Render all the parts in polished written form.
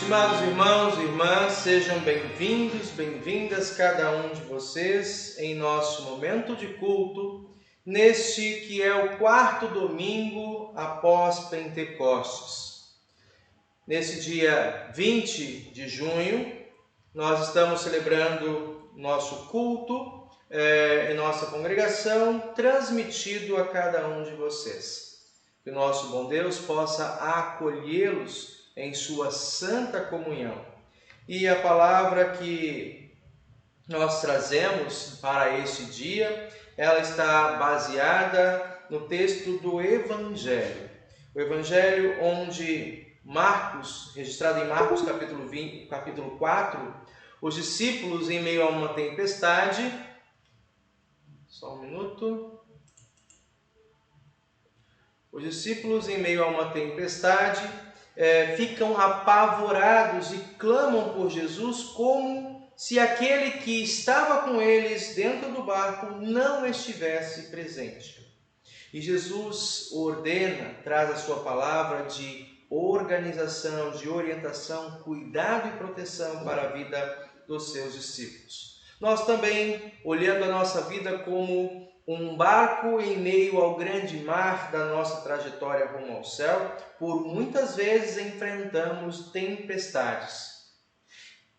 Estimados irmãos e irmãs, sejam bem-vindos, bem-vindas cada um de vocês em nosso momento de culto, neste que é o quarto domingo após Pentecostes. Nesse dia 20 de junho, nós estamos celebrando nosso culto em nossa congregação, transmitido a cada um de vocês. Que o nosso bom Deus possa acolhê-los em sua santa comunhão. E a palavra que nós trazemos para este dia, ela está baseada no texto do Evangelho. O Evangelho onde Marcos, registrado em Marcos capítulo 4, os discípulos em meio a uma tempestade, só um minuto. Os discípulos em meio a uma tempestade ficam apavorados e clamam por Jesus como se aquele que estava com eles dentro do barco não estivesse presente. E Jesus ordena, traz a sua palavra de organização, de orientação, cuidado e proteção para a vida dos seus discípulos. Nós também, olhando a nossa vida como um barco em meio ao grande mar da nossa trajetória rumo ao céu, por muitas vezes enfrentamos tempestades,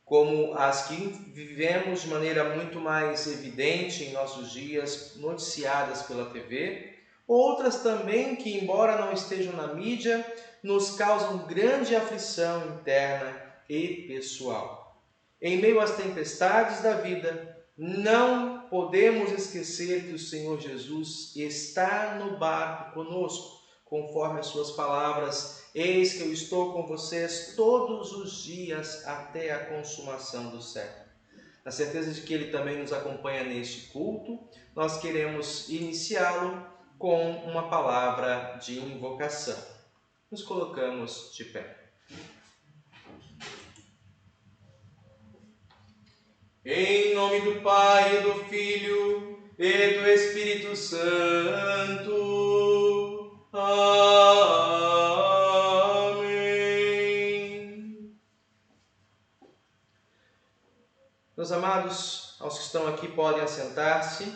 como as que vivemos de maneira muito mais evidente em nossos dias, noticiadas pela TV, outras também que, embora não estejam na mídia, nos causam grande aflição interna e pessoal. Em meio às tempestades da vida, não podemos esquecer que o Senhor Jesus está no barco conosco, conforme as suas palavras: eis que eu estou com vocês todos os dias até a consumação do século. Na certeza de que Ele também nos acompanha neste culto, nós queremos iniciá-lo com uma palavra de invocação. Nos colocamos de pé. Em nome do Pai, e do Filho e do Espírito Santo. Amém. Meus amados, aos que estão aqui podem assentar-se.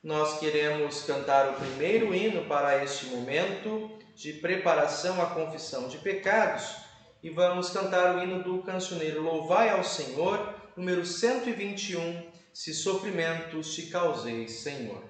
Nós queremos cantar o primeiro hino para este momento de preparação à confissão de pecados e vamos cantar o hino do cancioneiro Louvai ao Senhor, número 121, Se Sofrimentos Te Causei, Senhor.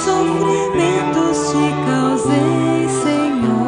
Sofrimentos te causei, Senhor.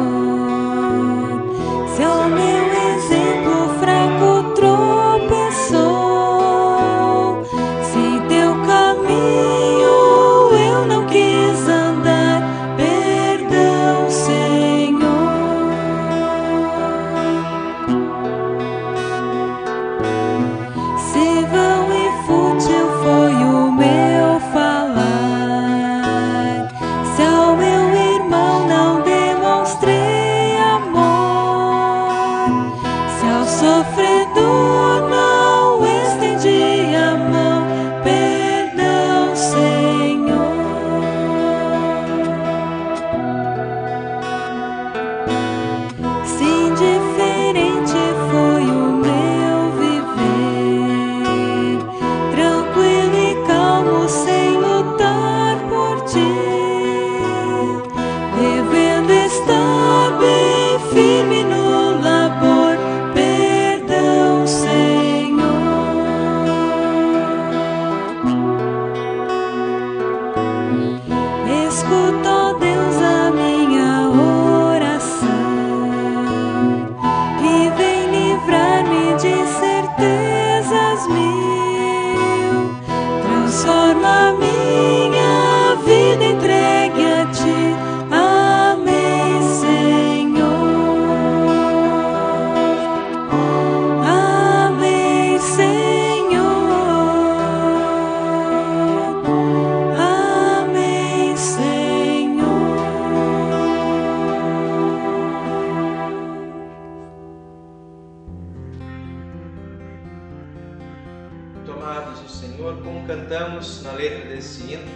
na letra desse hino,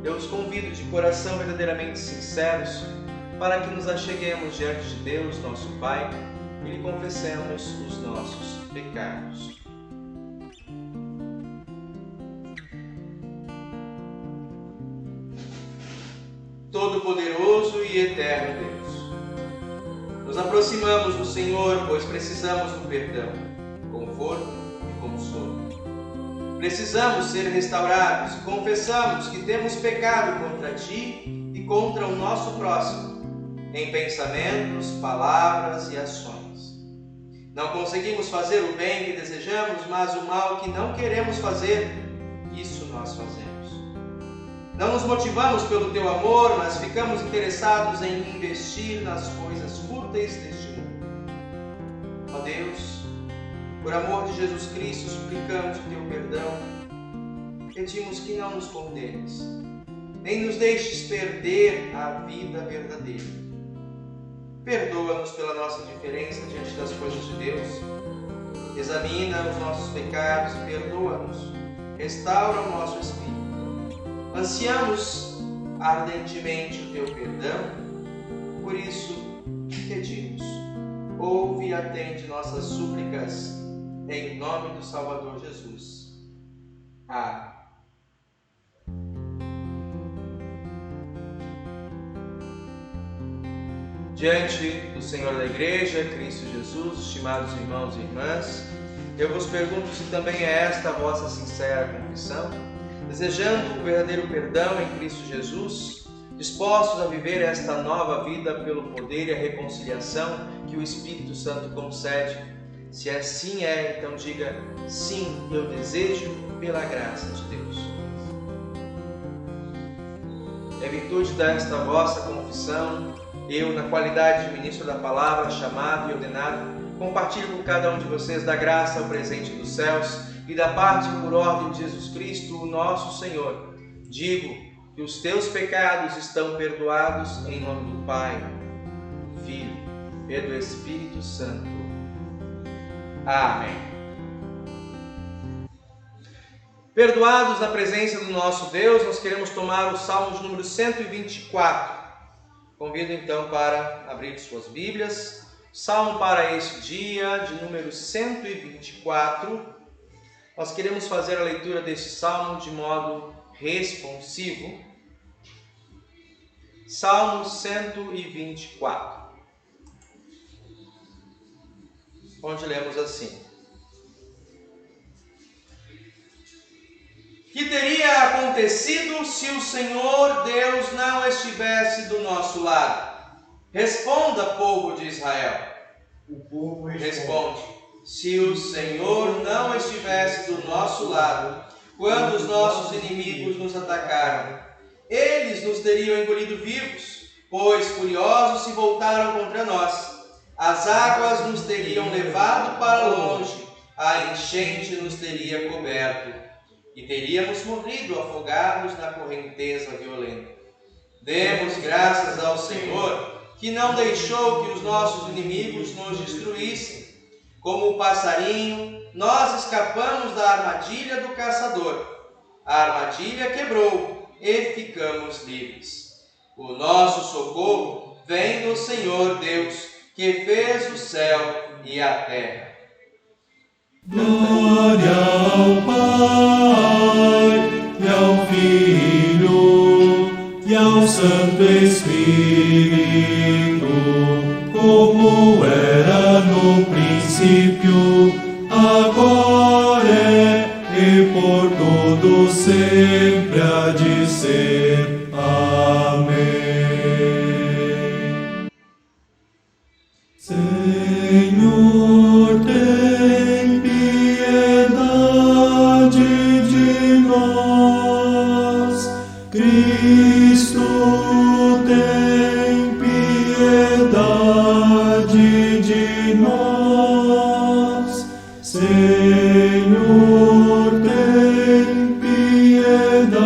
eu os convido de coração verdadeiramente sinceros para que nos acheguemos diante de Deus, nosso Pai, e lhe confessemos os nossos pecados. Todo-Poderoso e Eterno Deus, nos aproximamos do Senhor, pois precisamos do perdão, conforto e consolo. Precisamos ser restaurados e confessamos que temos pecado contra Ti e contra o nosso próximo, em pensamentos, palavras e ações. Não conseguimos fazer o bem que desejamos, mas o mal que não queremos fazer, isso nós fazemos. Não nos motivamos pelo Teu amor, mas ficamos interessados em investir nas coisas fúteis deste mundo. Ó Deus, por amor de Jesus Cristo, suplicamos o Teu perdão. Pedimos que não nos condenes, nem nos deixes perder a vida verdadeira. Perdoa-nos pela nossa indiferença diante das coisas de Deus. Examina os nossos pecados e perdoa-nos. Restaura o nosso espírito. Ansiamos ardentemente o Teu perdão, por isso pedimos. Ouve e atende nossas súplicas, em nome do Salvador Jesus. Amém. Diante do Senhor da Igreja, Cristo Jesus, estimados irmãos e irmãs, eu vos pergunto se também é esta a vossa sincera confissão, desejando o verdadeiro perdão em Cristo Jesus, dispostos a viver esta nova vida pelo poder e a reconciliação que o Espírito Santo concede. Se assim é, então diga: sim, eu desejo pela graça de Deus. Em virtude desta vossa confissão, eu, na qualidade de ministro da palavra, chamado e ordenado, compartilho com cada um de vocês da graça ao presente dos céus e da parte por ordem de Jesus Cristo, o nosso Senhor. Digo que os teus pecados estão perdoados em nome do Pai, do Filho e do Espírito Santo. Amém. Perdoados na presença do nosso Deus, nós queremos tomar o Salmo de número 124. Convido então para abrir suas Bíblias. Salmo para este dia de número 124. Nós queremos fazer a leitura deste salmo de modo responsivo. Salmo 124. Onde lemos assim: que teria acontecido se o Senhor Deus não estivesse do nosso lado? Responda, povo de Israel. O povo responde: se o Senhor não estivesse do nosso lado, quando os nossos inimigos nos atacaram, eles nos teriam engolido vivos, pois furiosos se voltaram contra nós. As águas nos teriam levado para longe, a enchente nos teria coberto, e teríamos morrido afogados na correnteza violenta. Demos graças ao Senhor, que não deixou que os nossos inimigos nos destruíssem. Como o passarinho, nós escapamos da armadilha do caçador. A armadilha quebrou e ficamos livres. O nosso socorro vem do Senhor Deus, que fez o céu e a terra. Glória ao Pai, e ao Filho, e ao Santo Espírito, como era no princípio, agora e por todo sempre há de ser. Amém. Senhor, tem piedade de nós. Cristo, tem piedade de nós. Senhor, tem piedade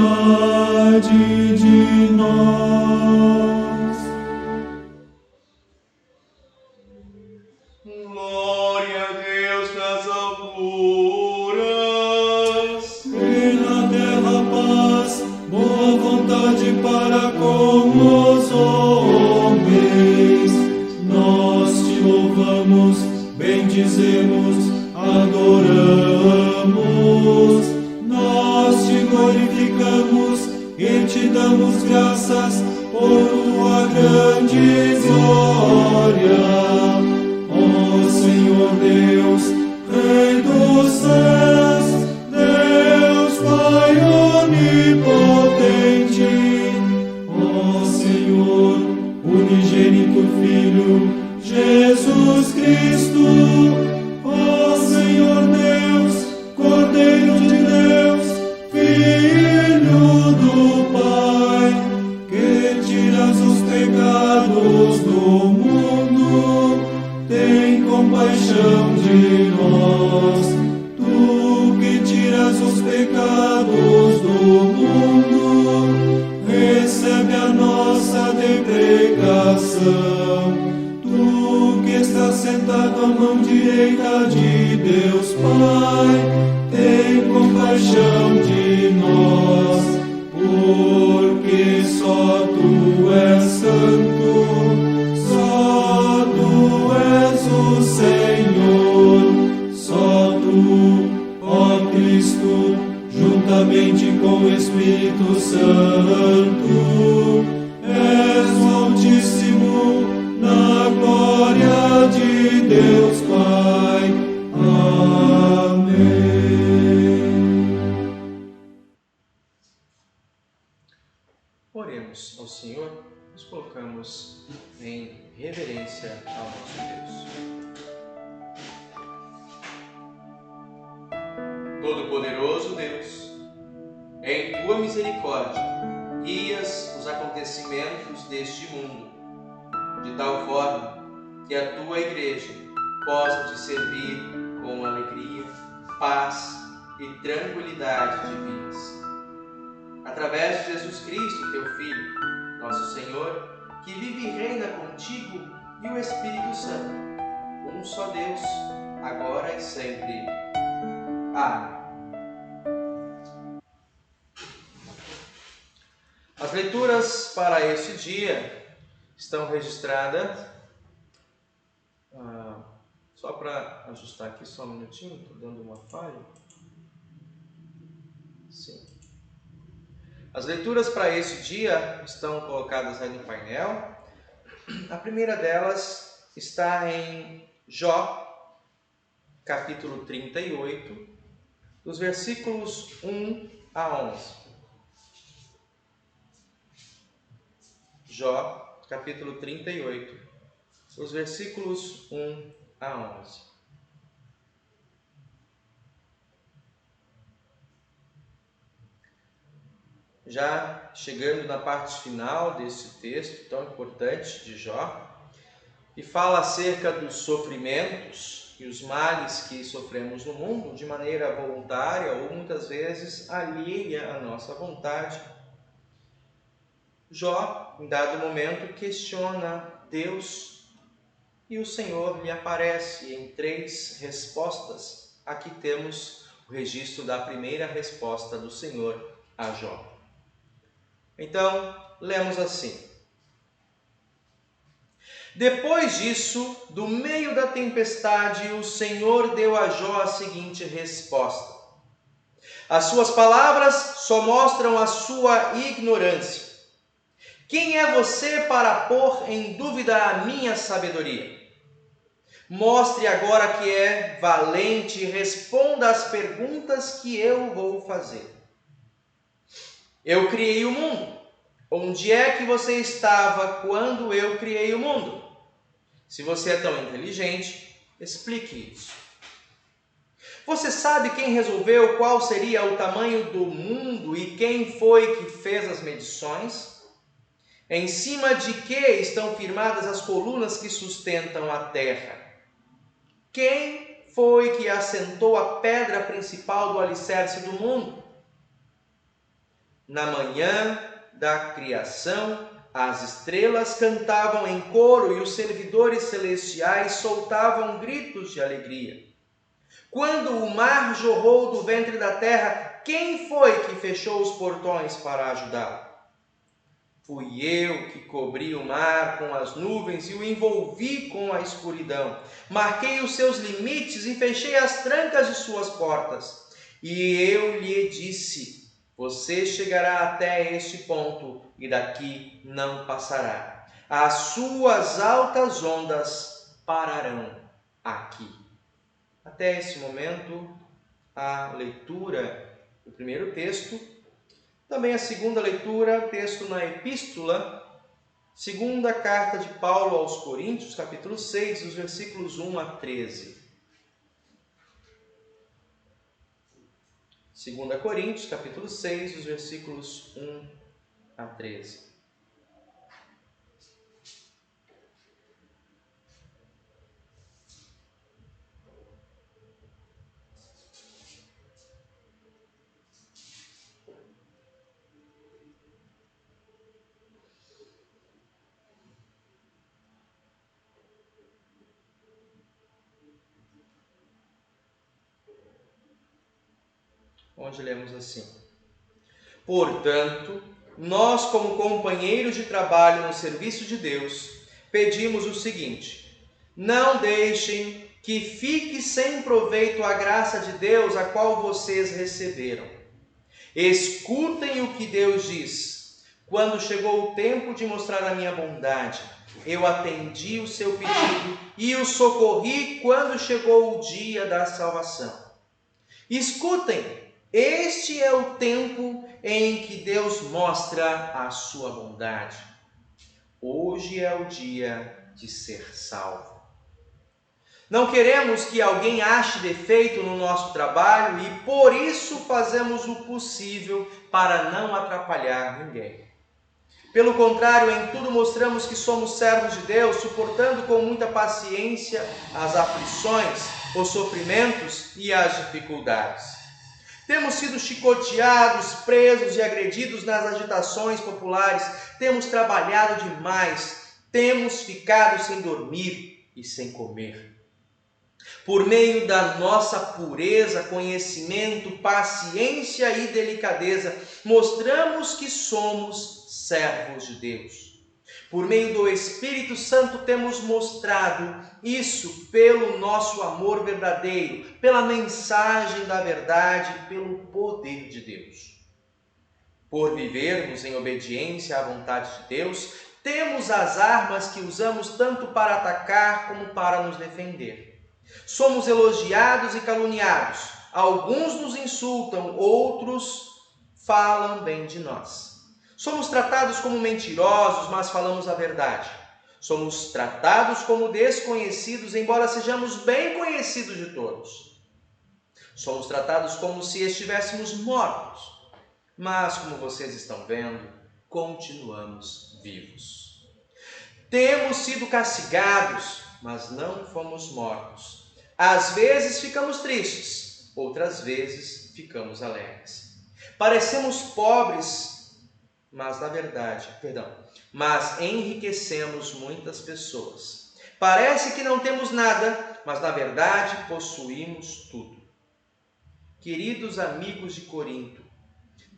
de nós. Glória a Deus nas alturas. E na terra paz bendizemos, adoramos, nós te glorificamos e te damos graças por tua grande glória. Ó Senhor Deus, Rei dos céus, Deus Pai onipotente, ó Senhor, unigênito Filho, Jesus Cristo, ó Senhor Deus, Cordeiro de Deus, Filho do Pai, que tiras os pecados do mundo, tem compaixão de nós. Tu que tiras os pecados do mundo, recebe a nossa deprecação. Tu que estás sentado à mão direita de Deus Pai, tem compaixão de nós, porque só Tu és santo, só Tu és o Senhor, só Tu, ó Cristo, juntamente com o Espírito Santo, és o Altíssimo, na glória de Deus Pai. Amém. Oremos ao Senhor, nos colocamos em reverência ao nosso Deus. Todo-Poderoso Deus, em Tua misericórdia, guias os acontecimentos deste mundo, de tal forma que a Tua Igreja possa Te servir com alegria, paz e tranquilidade divinas. Através de Jesus Cristo, Teu Filho, nosso Senhor, que vive e reina contigo e o Espírito Santo, um só Deus, agora e sempre. Amém. As leituras para este dia estão registradas. Só para ajustar aqui, só um minutinho, estou dando uma falha. Sim. As leituras para este dia estão colocadas aí no painel. A primeira delas está em Jó, capítulo 38, dos versículos 1 a 11. Jó, capítulo 38, os versículos 1 a 11. Já chegando na parte final desse texto tão importante de Jó, e fala acerca dos sofrimentos e os males que sofremos no mundo de maneira voluntária ou muitas vezes alheia à nossa vontade. Jó, em dado momento, questiona Deus e o Senhor lhe aparece em 3 respostas. Aqui temos o registro da primeira resposta do Senhor a Jó. Então, lemos assim. Depois disso, do meio da tempestade, o Senhor deu a Jó a seguinte resposta. As suas palavras só mostram a sua ignorância. Quem é você para pôr em dúvida a minha sabedoria? Mostre agora que é valente e responda às perguntas que eu vou fazer. Eu criei o mundo. Onde é que você estava quando eu criei o mundo? Se você é tão inteligente, explique isso. Você sabe quem resolveu qual seria o tamanho do mundo e quem foi que fez as medições? Em cima de que estão firmadas as colunas que sustentam a terra? Quem foi que assentou a pedra principal do alicerce do mundo? Na manhã da criação, as estrelas cantavam em coro e os servidores celestiais soltavam gritos de alegria. Quando o mar jorrou do ventre da terra, quem foi que fechou os portões para ajudá-lo? Fui eu que cobri o mar com as nuvens e o envolvi com a escuridão. Marquei os seus limites e fechei as trancas de suas portas. E eu lhe disse: você chegará até este ponto e daqui não passará. As suas altas ondas pararão aqui. Até esse momento, a leitura do primeiro texto. Também a segunda leitura, texto na Epístola, segunda carta de Paulo aos Coríntios, capítulo 6, os versículos 1 a 13. 2 Coríntios, capítulo 6, os versículos 1 a 13. Onde lemos assim: portanto, nós, como companheiros de trabalho no serviço de Deus, pedimos o seguinte: não deixem que fique sem proveito a graça de Deus a qual vocês receberam. Escutem o que Deus diz. Quando chegou o tempo de mostrar a minha bondade, eu atendi o seu pedido e o socorri quando chegou o dia da salvação. Escutem! Este é o tempo em que Deus mostra a sua bondade. Hoje é o dia de ser salvo. Não queremos que alguém ache defeito no nosso trabalho e por isso fazemos o possível para não atrapalhar ninguém. Pelo contrário, em tudo mostramos que somos servos de Deus, suportando com muita paciência as aflições, os sofrimentos e as dificuldades. Temos sido chicoteados, presos e agredidos nas agitações populares. Temos trabalhado demais. Temos ficado sem dormir e sem comer. Por meio da nossa pureza, conhecimento, paciência e delicadeza, mostramos que somos servos de Deus. Por meio do Espírito Santo temos mostrado isso pelo nosso amor verdadeiro, pela mensagem da verdade e pelo poder de Deus. Por vivermos em obediência à vontade de Deus, temos as armas que usamos tanto para atacar como para nos defender. Somos elogiados e caluniados. Alguns nos insultam, outros falam bem de nós. Somos tratados como mentirosos, mas falamos a verdade. Somos tratados como desconhecidos, embora sejamos bem conhecidos de todos. Somos tratados como se estivéssemos mortos, mas como vocês estão vendo, continuamos vivos. Temos sido castigados, mas não fomos mortos. Às vezes ficamos tristes, outras vezes ficamos alegres. Parecemos pobres, mas enriquecemos muitas pessoas. Parece que não temos nada, mas na verdade possuímos tudo. Queridos amigos de Corinto,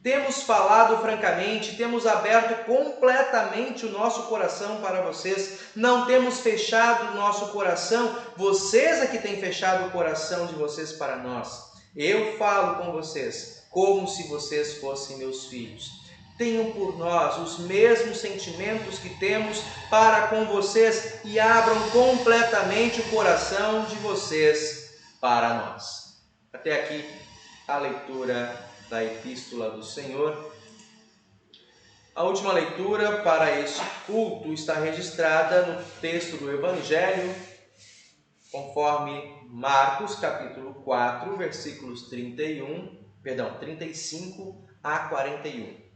temos falado francamente, temos aberto completamente o nosso coração para vocês, não temos fechado o nosso coração, vocês é que têm fechado o coração de vocês para nós. Eu falo com vocês como se vocês fossem meus filhos. Tenham por nós os mesmos sentimentos que temos para com vocês e abram completamente o coração de vocês para nós. Até aqui a leitura da Epístola do Senhor. A última leitura para este culto está registrada no texto do Evangelho, conforme Marcos, capítulo 4, versículos 35 a 41.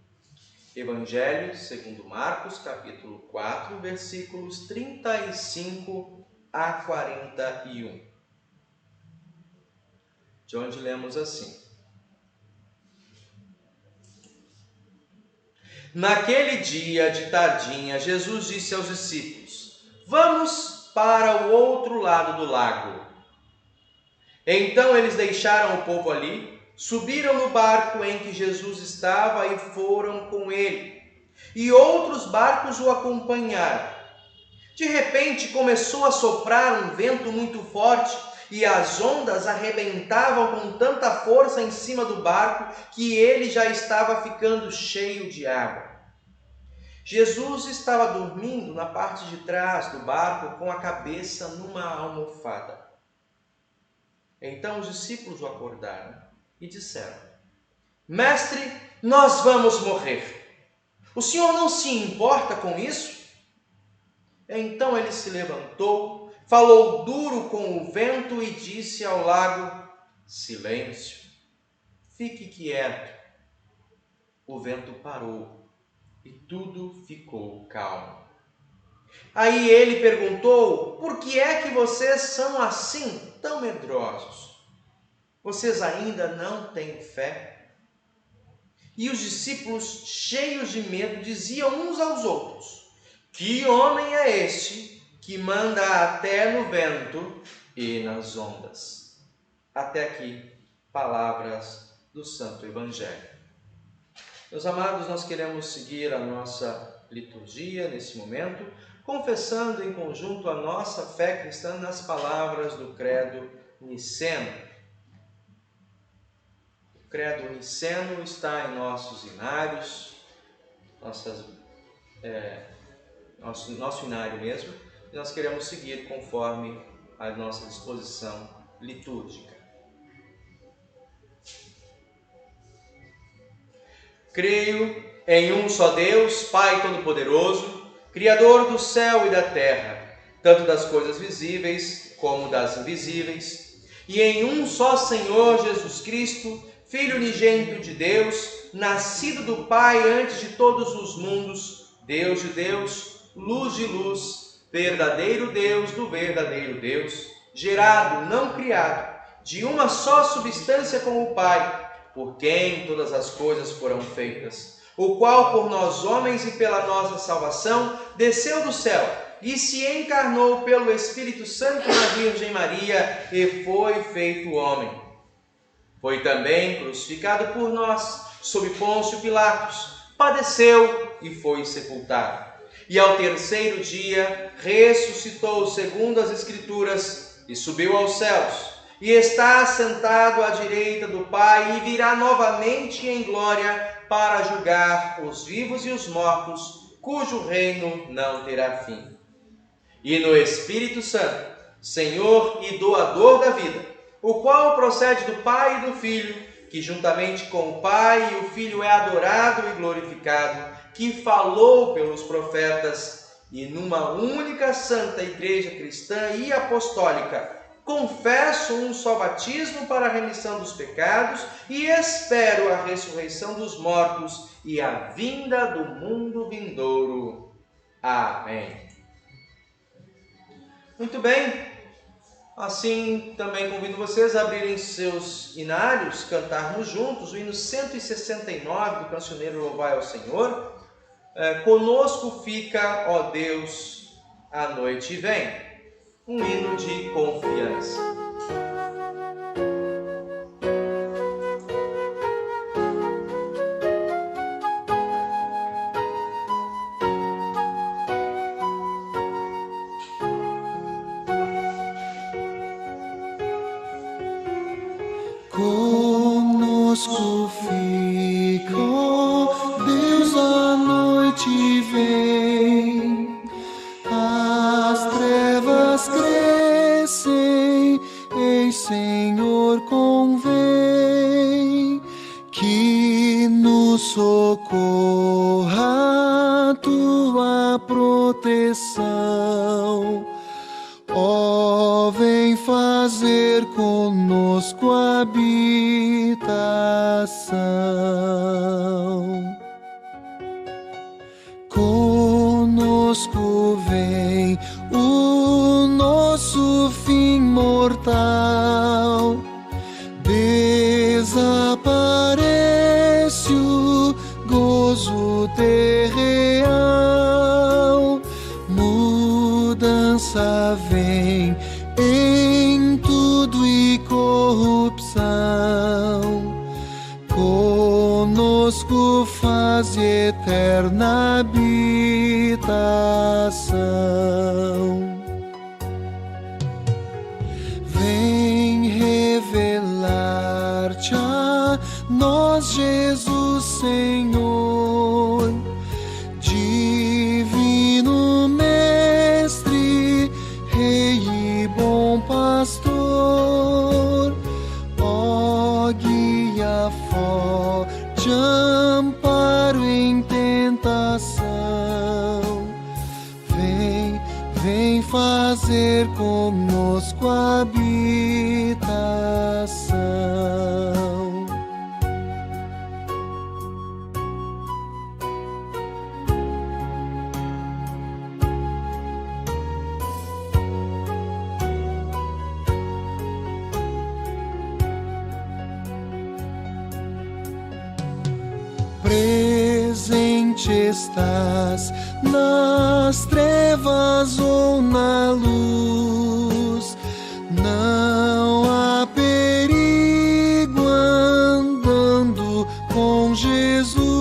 Evangelho segundo Marcos, capítulo 4, versículos 35 a 41. De onde lemos assim: naquele dia de tardinha, Jesus disse aos discípulos: vamos para o outro lado do lago. Então eles deixaram o povo ali, subiram no barco em que Jesus estava e foram com ele. e outros barcos o acompanharam. De repente começou a soprar um vento muito forte e as ondas arrebentavam com tanta força em cima do barco que ele já estava ficando cheio de água. Jesus estava dormindo na parte de trás do barco com a cabeça numa almofada. Então os discípulos o acordaram e disseram: Mestre, nós vamos morrer. O senhor não se importa com isso? Então ele se levantou, falou duro com o vento e disse ao lago: Silêncio, fique quieto. O vento parou e tudo ficou calmo. Aí ele perguntou: Por que é que vocês são assim, tão medrosos? Vocês ainda não têm fé? E os discípulos, cheios de medo, diziam uns aos outros: Que homem é este que manda até no vento e nas ondas? Até aqui, palavras do Santo Evangelho. Meus amados, nós queremos seguir a nossa liturgia nesse momento, confessando em conjunto a nossa fé cristã nas palavras do Credo Niceno. O Credo Niceno está em nossos inários, nosso inário mesmo, e nós queremos seguir conforme a nossa disposição litúrgica. Creio em um só Deus, Pai Todo-Poderoso, Criador do céu e da terra, tanto das coisas visíveis como das invisíveis, e em um só Senhor Jesus Cristo, Filho unigênito de Deus, nascido do Pai antes de todos os mundos, Deus de Deus, luz de luz, verdadeiro Deus do verdadeiro Deus, gerado, não criado, de uma só substância com o Pai, por quem todas as coisas foram feitas, o qual por nós homens e pela nossa salvação desceu do céu e se encarnou pelo Espírito Santo na Virgem Maria e foi feito homem. Foi também crucificado por nós, sob Pôncio Pilatos, padeceu e foi sepultado. E ao terceiro dia ressuscitou segundo as Escrituras e subiu aos céus. E está sentado à direita do Pai e virá novamente em glória para julgar os vivos e os mortos, cujo reino não terá fim. E no Espírito Santo, Senhor e doador da vida, o qual procede do Pai e do Filho, que juntamente com o Pai e o Filho é adorado e glorificado, que falou pelos profetas, e numa única santa Igreja cristã e apostólica, confesso um só batismo para a remissão dos pecados e espero a ressurreição dos mortos e a vinda do mundo vindouro. Amém. Muito bem. Assim, também convido vocês a abrirem seus inários, cantarmos juntos o hino 169 do cancioneiro Louvai ao Senhor. Conosco fica, ó Deus, a noite vem. Um hino de confiança. Conosco fica, ó Deus, a noite vem. As trevas crescem, em Senhor convém que nos socorra a tua proteção. Ó, vem fazer conosco habitação. Conosco vem o nosso fim mortal, desaparece o gozo terreal, mudança vem em tudo e corrupção. Conosco faz paz e eterna habitação. Vem revelar-te a nós, Jesus Senhor, Divino Mestre, Rei e bom Pastor, ó guia forte, amparo em tentação. Vem fazer conosco habitação. Presente estás nas trevas ou na luz, não há perigo andando com Jesus.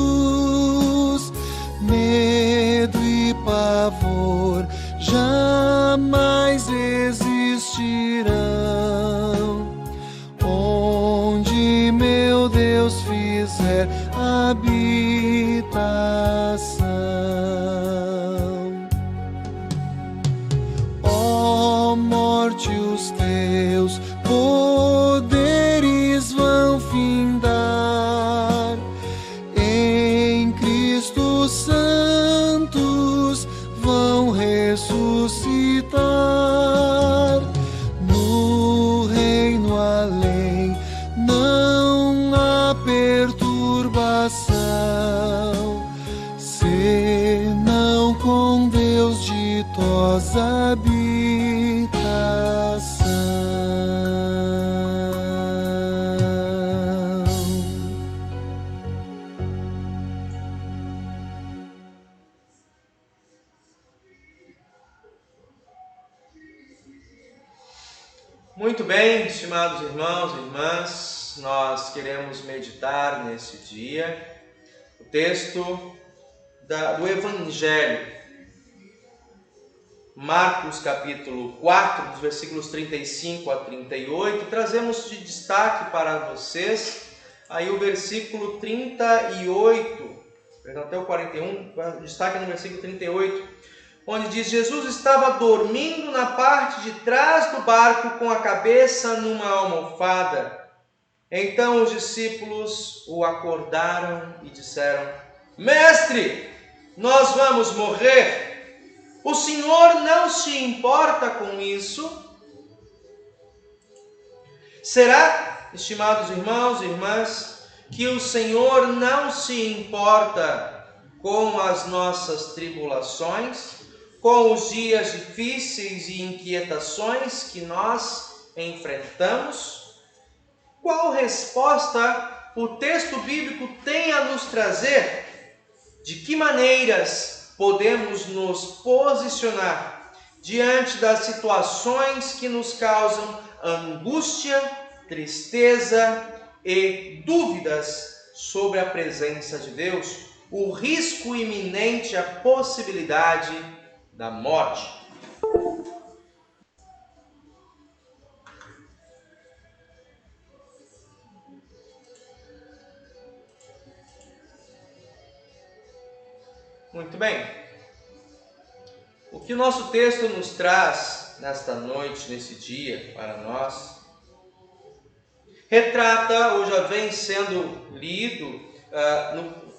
Medo e pavor jamais existirão, onde meu Deus fizer habitação. Ó morte, os teus poderes vão findar, em Cristo santos vão ressuscitar. No reino além não há perturbação, senão com Deus ditosa habitação. Muito bem, estimados irmãos e irmãs, nós queremos meditar nesse dia o texto do Evangelho, Marcos capítulo 4, dos versículos 35 a 38. Trazemos de destaque para vocês aí o versículo 38, até o 41, destaque no versículo 38, onde diz: Jesus estava dormindo na parte de trás do barco com a cabeça numa almofada. Então os discípulos o acordaram e disseram: Mestre, nós vamos morrer. O Senhor não se importa com isso? Será, estimados irmãos e irmãs, que o Senhor não se importa com as nossas tribulações, com os dias difíceis e inquietações que nós enfrentamos? Qual resposta o texto bíblico tem a nos trazer? De que maneiras podemos nos posicionar diante das situações que nos causam angústia, tristeza e dúvidas sobre a presença de Deus, o risco iminente, a possibilidade da morte? Muito bem. O que o nosso texto nos traz nesta noite, nesse dia, para nós, retrata, ou já vem sendo lido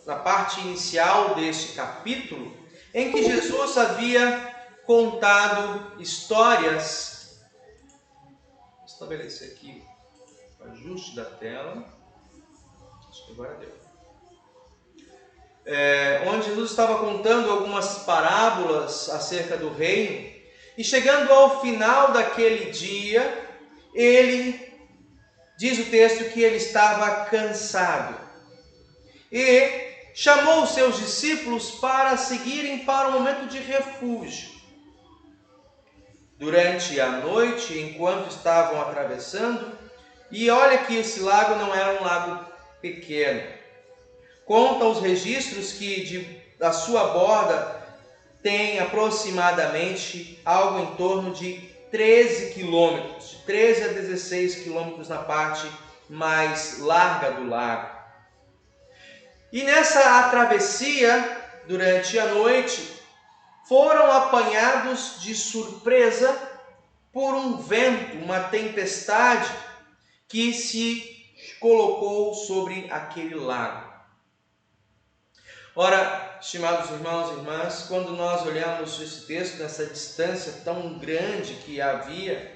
na parte inicial deste capítulo, em que Jesus havia contado histórias. Vou estabelecer aqui o ajuste da tela. Acho que agora deu. Onde Jesus estava contando algumas parábolas acerca do reino, e chegando ao final daquele dia, ele, diz o texto, que ele estava cansado, e chamou os seus discípulos para seguirem para um momento de refúgio. Durante a noite, enquanto estavam atravessando, e olha que esse lago não era um lago pequeno, Conta os registros que da sua borda tem aproximadamente algo em torno de 13 quilômetros, de 13 a 16 quilômetros na parte mais larga do lago. E nessa travessia, durante a noite, foram apanhados de surpresa por um vento, uma tempestade que se colocou sobre aquele lago. Ora, estimados irmãos e irmãs, quando nós olhamos esse texto, nessa distância tão grande que havia,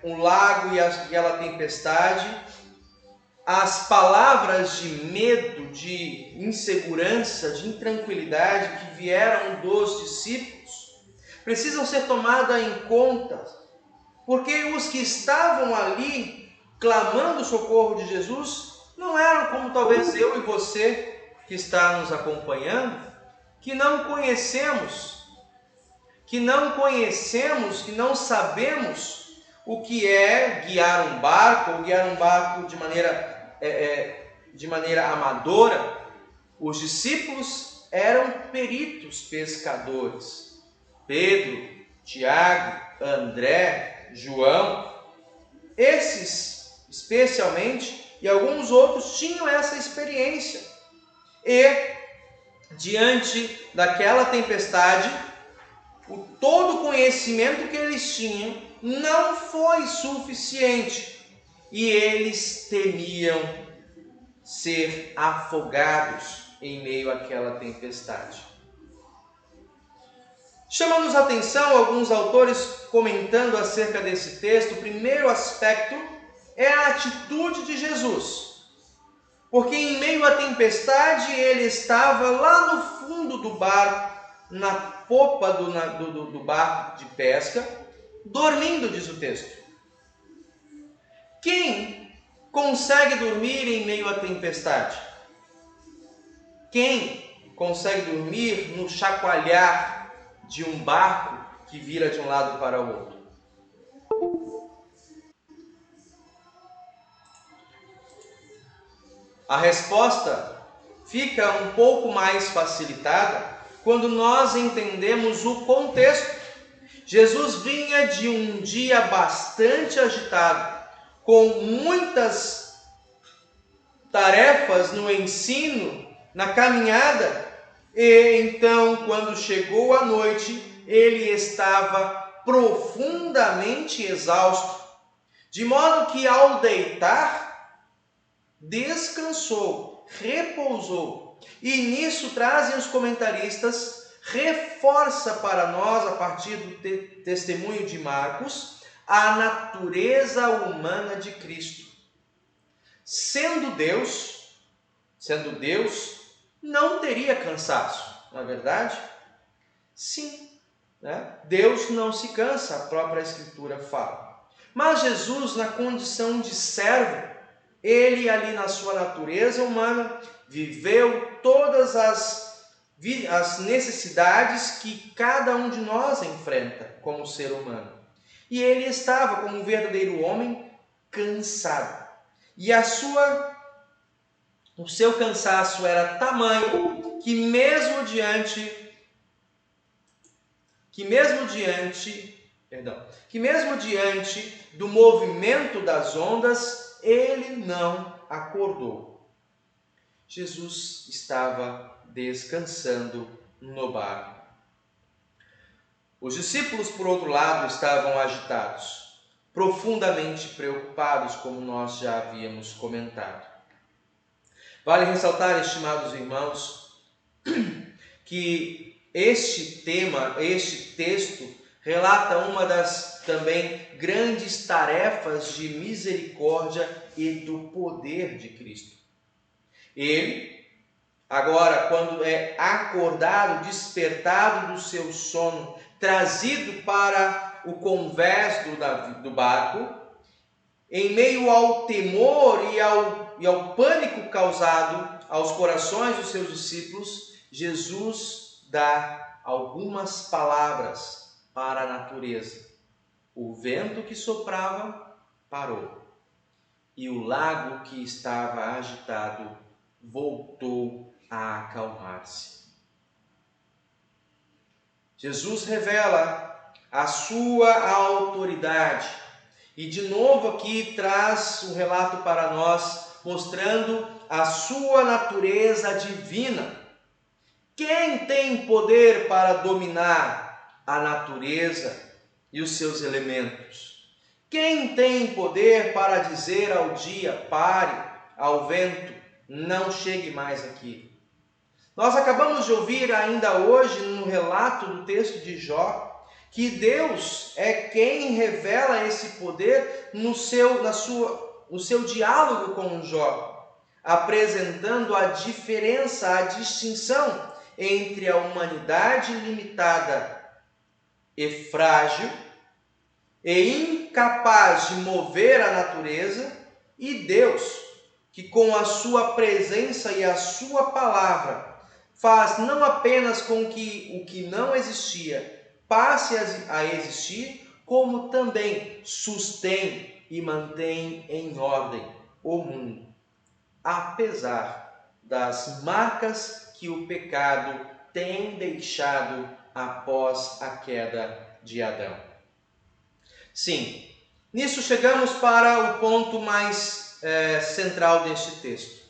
um lago e aquela tempestade, as palavras de medo, de insegurança, de intranquilidade que vieram dos discípulos, precisam ser tomadas em conta, porque os que estavam ali clamando o socorro de Jesus não eram como talvez eu e você que está nos acompanhando, que não conhecemos, que não sabemos o que é guiar um barco, ou guiar um barco de maneira amadora. Os discípulos eram peritos pescadores. Pedro, Tiago, André, João, esses especialmente, e alguns outros tinham essa experiência. E, diante daquela tempestade, todo o conhecimento que eles tinham não foi suficiente. E eles temiam ser afogados em meio àquela tempestade. Chama-nos a atenção alguns autores comentando acerca desse texto. O primeiro aspecto é a atitude de Jesus. Porque em meio à tempestade ele estava lá no fundo do barco, na popa do barco de pesca, dormindo, diz o texto. Quem consegue dormir em meio à tempestade? Quem consegue dormir no chacoalhar de um barco que vira de um lado para o outro? A resposta fica um pouco mais facilitada quando nós entendemos o contexto. Jesus vinha de um dia bastante agitado, com muitas tarefas no ensino, na caminhada, e então, quando chegou a noite, ele estava profundamente exausto, de modo que ao deitar, descansou, repousou. E nisso trazem os comentaristas, reforça para nós, a partir do testemunho de Marcos, a natureza humana de Cristo. Sendo Deus, não teria cansaço, não é verdade? Sim, né? Deus não se cansa, a própria Escritura fala. Mas Jesus, na condição de servo, ele ali na sua natureza humana, viveu todas as necessidades que cada um de nós enfrenta como ser humano. E ele estava, como um verdadeiro homem, cansado. E o seu cansaço era tamanho que mesmo diante do movimento das ondas, ele não acordou. Jesus estava descansando no barco. Os discípulos, por outro lado, estavam agitados, profundamente preocupados, como nós já havíamos comentado. Vale ressaltar, estimados irmãos, que este texto relata uma das também grandes tarefas de misericórdia e do poder de Cristo. Ele, agora, quando é acordado, despertado do seu sono, trazido para o convés do barco, em meio ao temor e ao pânico causado aos corações dos seus discípulos, Jesus dá algumas palavras para a natureza. O vento que soprava parou, e o lago que estava agitado voltou a acalmar-se. Jesus revela a sua autoridade e de novo aqui traz um relato para nós mostrando a sua natureza divina. Quem tem poder para dominar a natureza e os seus elementos? Quem tem poder para dizer ao dia pare, ao vento não chegue mais aqui? Nós acabamos de ouvir ainda hoje no relato do texto de Jó que Deus é quem revela esse poder no seu diálogo com Jó, apresentando a diferença, a distinção entre a humanidade limitada e frágil e incapaz de mover a natureza, e Deus, que com a sua presença e a sua palavra faz não apenas com que o que não existia passe a existir, como também sustém e mantém em ordem o mundo, apesar das marcas que o pecado tem deixado após a queda de Adão. Sim, nisso chegamos para o ponto mais central deste texto.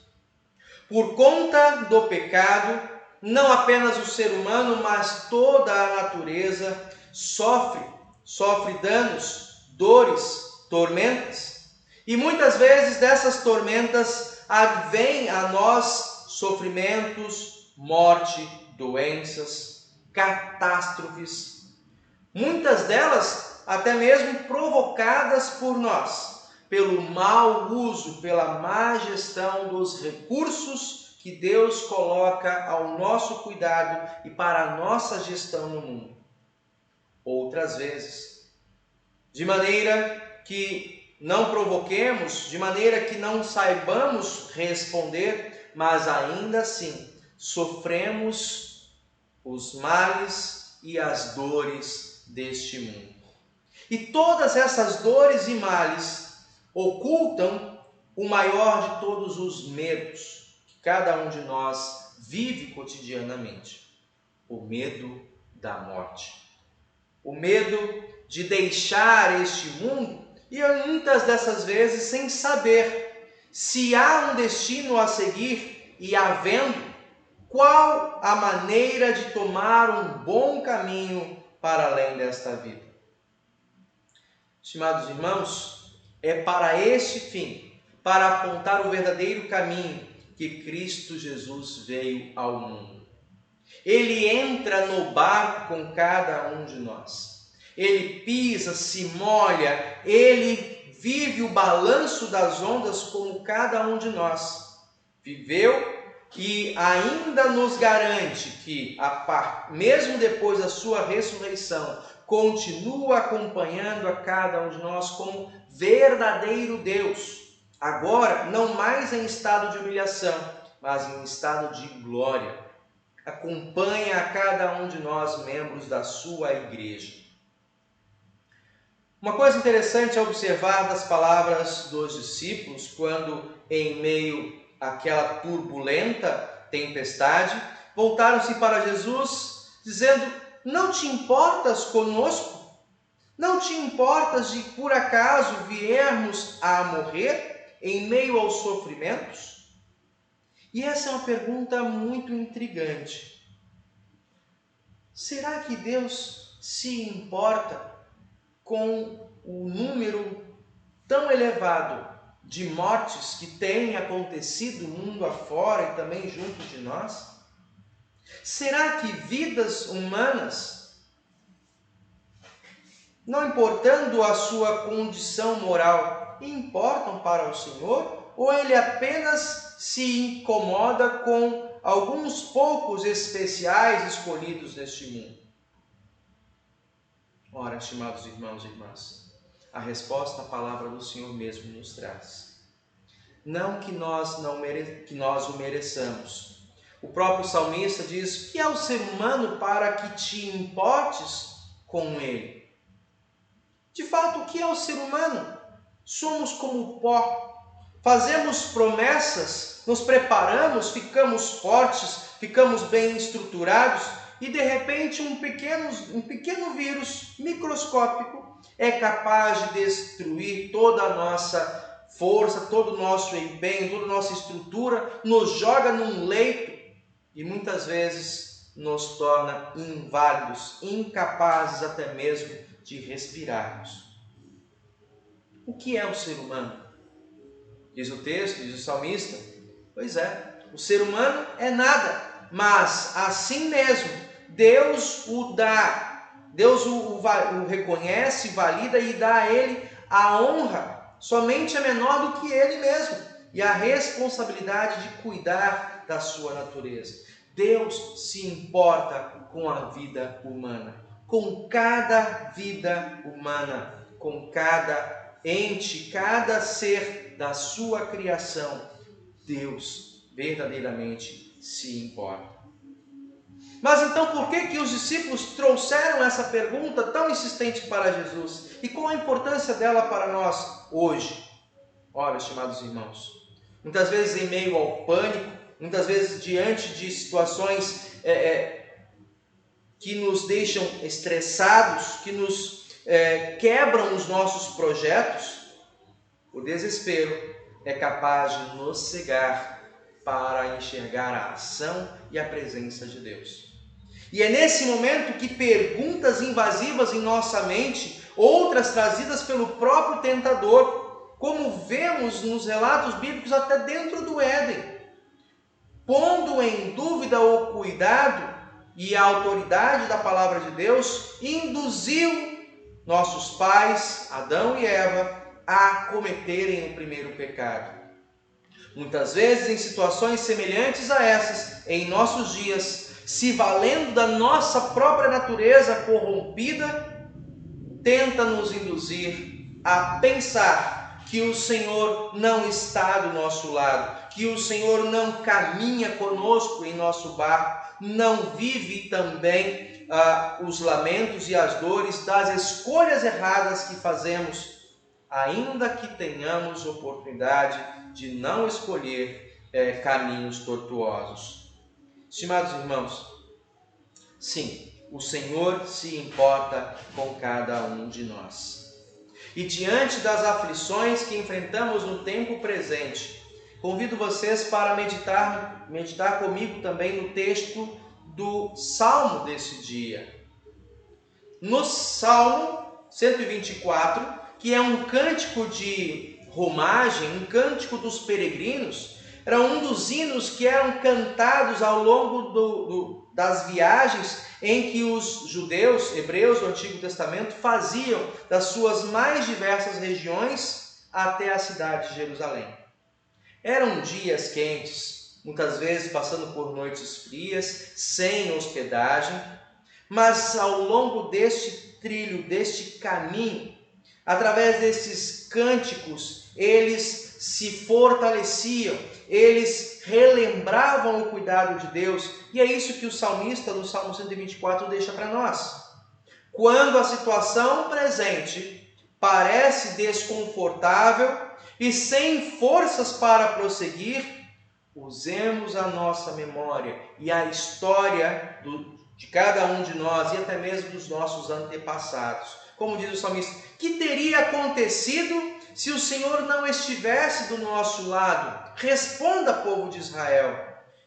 Por conta do pecado, não apenas o ser humano, mas toda a natureza sofre danos, dores, tormentas. E muitas vezes dessas tormentas advém a nós sofrimentos, morte, doenças, catástrofes. Muitas delas até mesmo provocadas por nós, pelo mau uso, pela má gestão dos recursos que Deus coloca ao nosso cuidado e para a nossa gestão no mundo. Outras vezes, de maneira que não provoquemos, de maneira que não saibamos responder, mas ainda assim sofremos os males e as dores deste mundo. E todas essas dores e males ocultam o maior de todos os medos que cada um de nós vive cotidianamente: o medo da morte. O medo de deixar este mundo e muitas dessas vezes sem saber se há um destino a seguir e havendo, qual a maneira de tomar um bom caminho para além desta vida. Estimados irmãos, é para este fim, para apontar o verdadeiro caminho, que Cristo Jesus veio ao mundo. Ele entra no barco com cada um de nós. Ele pisa, se molha, ele vive o balanço das ondas como cada um de nós viveu, e ainda nos garante que, mesmo depois da sua ressurreição, continua acompanhando a cada um de nós como verdadeiro Deus. Agora, não mais em estado de humilhação, mas em estado de glória. Acompanha a cada um de nós, membros da sua igreja. Uma coisa interessante é observar das palavras dos discípulos, quando em meio àquela turbulenta tempestade, voltaram-se para Jesus, dizendo: não te importas conosco? Não te importas de por acaso viermos a morrer em meio aos sofrimentos? E essa é uma pergunta muito intrigante. Será que Deus se importa com o número tão elevado de mortes que tem acontecido mundo afora e também junto de nós? Será que vidas humanas, não importando a sua condição moral, importam para o Senhor? Ou Ele apenas se incomoda com alguns poucos especiais escolhidos neste mundo? Ora, estimados irmãos e irmãs, a resposta, a palavra do Senhor mesmo nos traz. Não que nós o mereçamos. O próprio salmista diz: que é o ser humano para que te importes com ele? De fato, o que é o ser humano? Somos como pó. fazemos promessas, nos preparamos, ficamos fortes, ficamos bem estruturados e de repente um pequeno vírus microscópico é capaz de destruir toda a nossa força, todo o nosso empenho, toda a nossa estrutura, nos joga num leito e muitas vezes nos torna inválidos, incapazes até mesmo de respirarmos. O que é o ser humano? Diz o texto, diz o salmista. Pois é, o ser humano é nada, mas assim mesmo Deus o dá, Deus o reconhece, valida e dá a ele a honra, somente é menor do que ele mesmo, e a responsabilidade de cuidar da sua natureza. Deus se importa com a vida humana, com cada vida humana, com cada ente, cada ser da sua criação. Deus verdadeiramente se importa. Mas então por que os discípulos trouxeram essa pergunta tão insistente para Jesus? E qual a importância dela para nós hoje? Ora, estimados irmãos, muitas vezes em meio ao pânico, muitas vezes diante de situações que nos deixam estressados, que nos quebram os nossos projetos, o desespero é capaz de nos cegar para enxergar a ação e a presença de Deus. E é nesse momento que perguntas invasivas em nossa mente, outras trazidas pelo próprio tentador, como vemos nos relatos bíblicos até dentro do Éden, pondo em dúvida o cuidado e a autoridade da palavra de Deus, induziu nossos pais, Adão e Eva, a cometerem o primeiro pecado. Muitas vezes em situações semelhantes a essas, em nossos dias, se valendo da nossa própria natureza corrompida, tenta nos induzir a pensar que o Senhor não está do nosso lado, que o Senhor não caminha conosco em nosso barco, não vive também os lamentos e as dores das escolhas erradas que fazemos, ainda que tenhamos oportunidade de não escolher caminhos tortuosos. Estimados irmãos, sim, o Senhor se importa com cada um de nós. E diante das aflições que enfrentamos no tempo presente, convido vocês para meditar comigo também no texto do Salmo desse dia. No Salmo 124, que é um cântico de romagem, um cântico dos peregrinos, era um dos hinos que eram cantados ao longo das viagens em que os judeus, hebreus do Antigo Testamento, faziam das suas mais diversas regiões até a cidade de Jerusalém. Eram dias quentes, muitas vezes passando por noites frias, sem hospedagem, mas ao longo deste trilho, deste caminho, através desses cânticos, eles se fortaleciam, eles relembravam o cuidado de Deus, e é isso que o salmista do Salmo 124 deixa para nós. Quando a situação presente parece desconfortável e sem forças para prosseguir, usemos a nossa memória e a história de cada um de nós e até mesmo dos nossos antepassados. Como diz o salmista, que teria acontecido se o Senhor não estivesse do nosso lado? Responda, povo de Israel.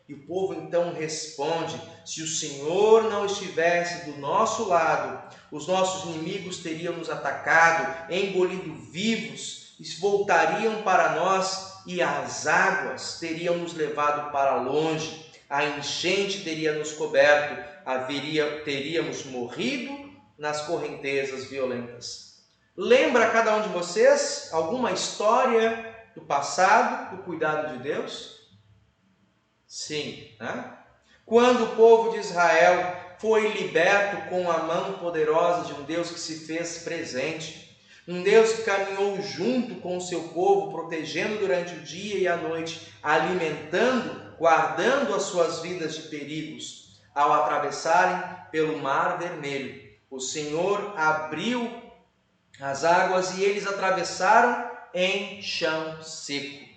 E o povo então responde: se o Senhor não estivesse do nosso lado, os nossos inimigos teriam nos atacado, engolido vivos, e voltariam para nós, e as águas teriam nos levado para longe, a enchente teria nos coberto, teríamos morrido nas correntezas violentas. Lembra cada um de vocês alguma história do passado, do cuidado de Deus? Sim, né? Quando o povo de Israel foi liberto com a mão poderosa de um Deus que se fez presente, um Deus que caminhou junto com o seu povo, protegendo durante o dia e a noite, alimentando, guardando as suas vidas de perigos. Ao atravessarem pelo Mar Vermelho, o Senhor abriu as águas e eles atravessaram em chão seco.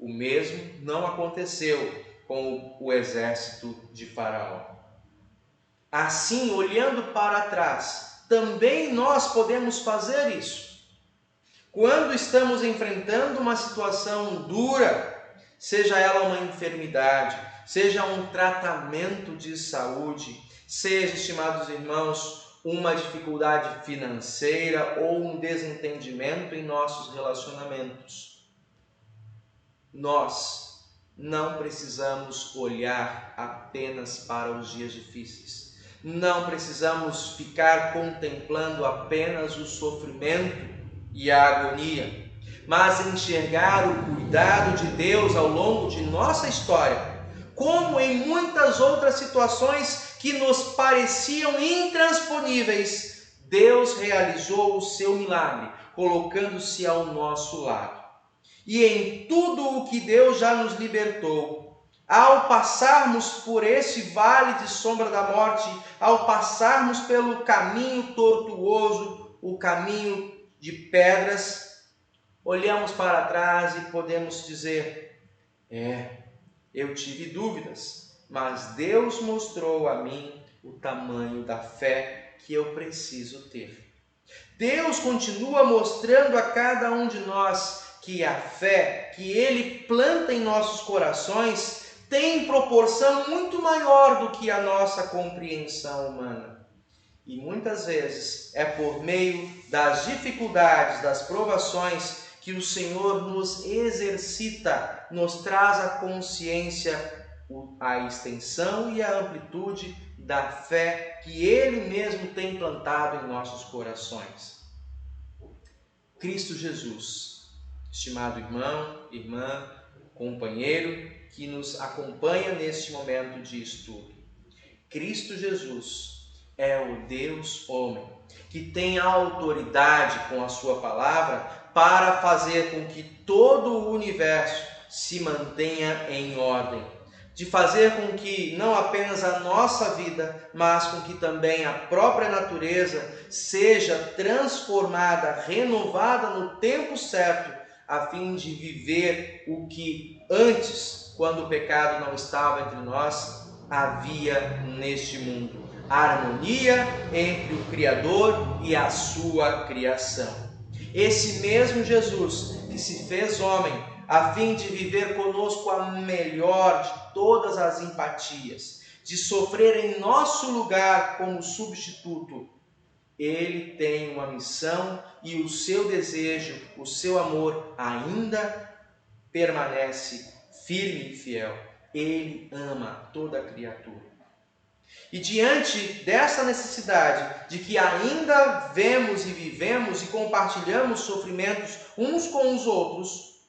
O mesmo não aconteceu com o exército de Faraó. Assim, olhando para trás, também nós podemos fazer isso. Quando estamos enfrentando uma situação dura, seja ela uma enfermidade, seja um tratamento de saúde, seja, estimados irmãos, uma dificuldade financeira ou um desentendimento em nossos relacionamentos, nós não precisamos olhar apenas para os dias difíceis. Não precisamos ficar contemplando apenas o sofrimento e a agonia, mas enxergar o cuidado de Deus ao longo de nossa história, como em muitas outras situações que nos pareciam intransponíveis, Deus realizou o seu milagre, colocando-se ao nosso lado. E em tudo o que Deus já nos libertou, ao passarmos por esse vale de sombra da morte, ao passarmos pelo caminho tortuoso, o caminho de pedras, olhamos para trás e podemos dizer: eu tive dúvidas, mas Deus mostrou a mim o tamanho da fé que eu preciso ter. Deus continua mostrando a cada um de nós que a fé que Ele planta em nossos corações tem proporção muito maior do que a nossa compreensão humana. E muitas vezes é por meio das dificuldades, das provações, que o Senhor nos exercita, nos traz a consciência, a extensão e a amplitude da fé que Ele mesmo tem plantado em nossos corações. Cristo Jesus, estimado irmão, irmã, companheiro que nos acompanha neste momento de estudo, Cristo Jesus é o Deus homem, que tem a autoridade com a sua palavra para fazer com que todo o universo se mantenha em ordem, de fazer com que não apenas a nossa vida, mas com que também a própria natureza seja transformada, renovada no tempo certo, a fim de viver o que antes, quando o pecado não estava entre nós, havia neste mundo. A harmonia entre o Criador e a sua criação. Esse mesmo Jesus que se fez homem, a fim de viver conosco a melhor de todas as empatias, de sofrer em nosso lugar como substituto, Ele tem uma missão e o seu desejo, o seu amor ainda permanece firme e fiel. Ele ama toda a criatura. E diante dessa necessidade de que ainda vemos e vivemos e compartilhamos sofrimentos uns com os outros,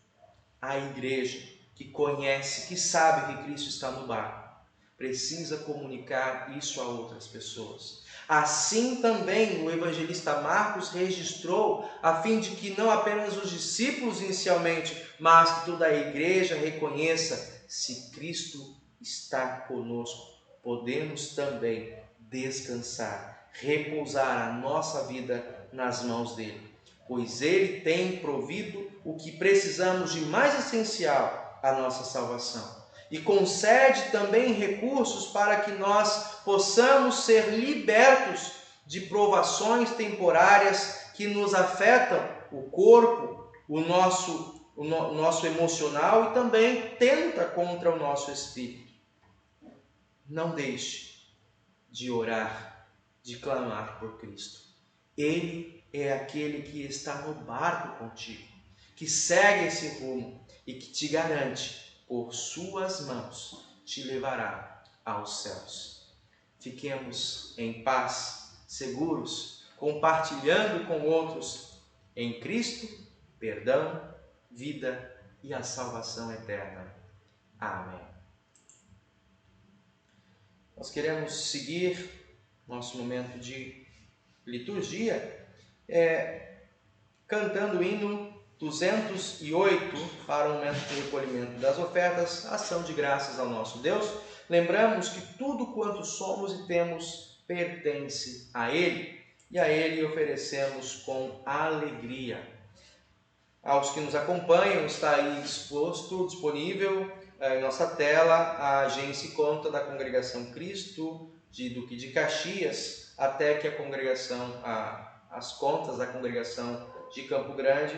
a igreja que conhece, que sabe que Cristo está no barco, precisa comunicar isso a outras pessoas. Assim também o evangelista Marcos registrou, a fim de que não apenas os discípulos inicialmente, mas que toda a igreja reconheça: se Cristo está conosco, podemos também descansar, repousar a nossa vida nas mãos dele, pois ele tem provido o que precisamos de mais essencial, a nossa salvação. E concede também recursos para que nós possamos ser libertos de provações temporárias que nos afetam o corpo, o nosso emocional e também tenta contra o nosso espírito. Não deixe de orar, de clamar por Cristo. Ele é aquele que está no barco contigo, que segue esse rumo e que te garante, por suas mãos, te levará aos céus. Fiquemos em paz, seguros, compartilhando com outros em Cristo, perdão, vida e a salvação eterna. Amém. Nós queremos seguir nosso momento de liturgia cantando o hino 208 para o momento de recolhimento das ofertas, ação de graças ao nosso Deus. Lembramos que tudo quanto somos e temos pertence a Ele, e a Ele oferecemos com alegria. Aos que nos acompanham, está aí disponível em nossa tela a agência e conta da Congregação Cristo de Duque de Caxias, até que a congregação, as contas da Congregação de Campo Grande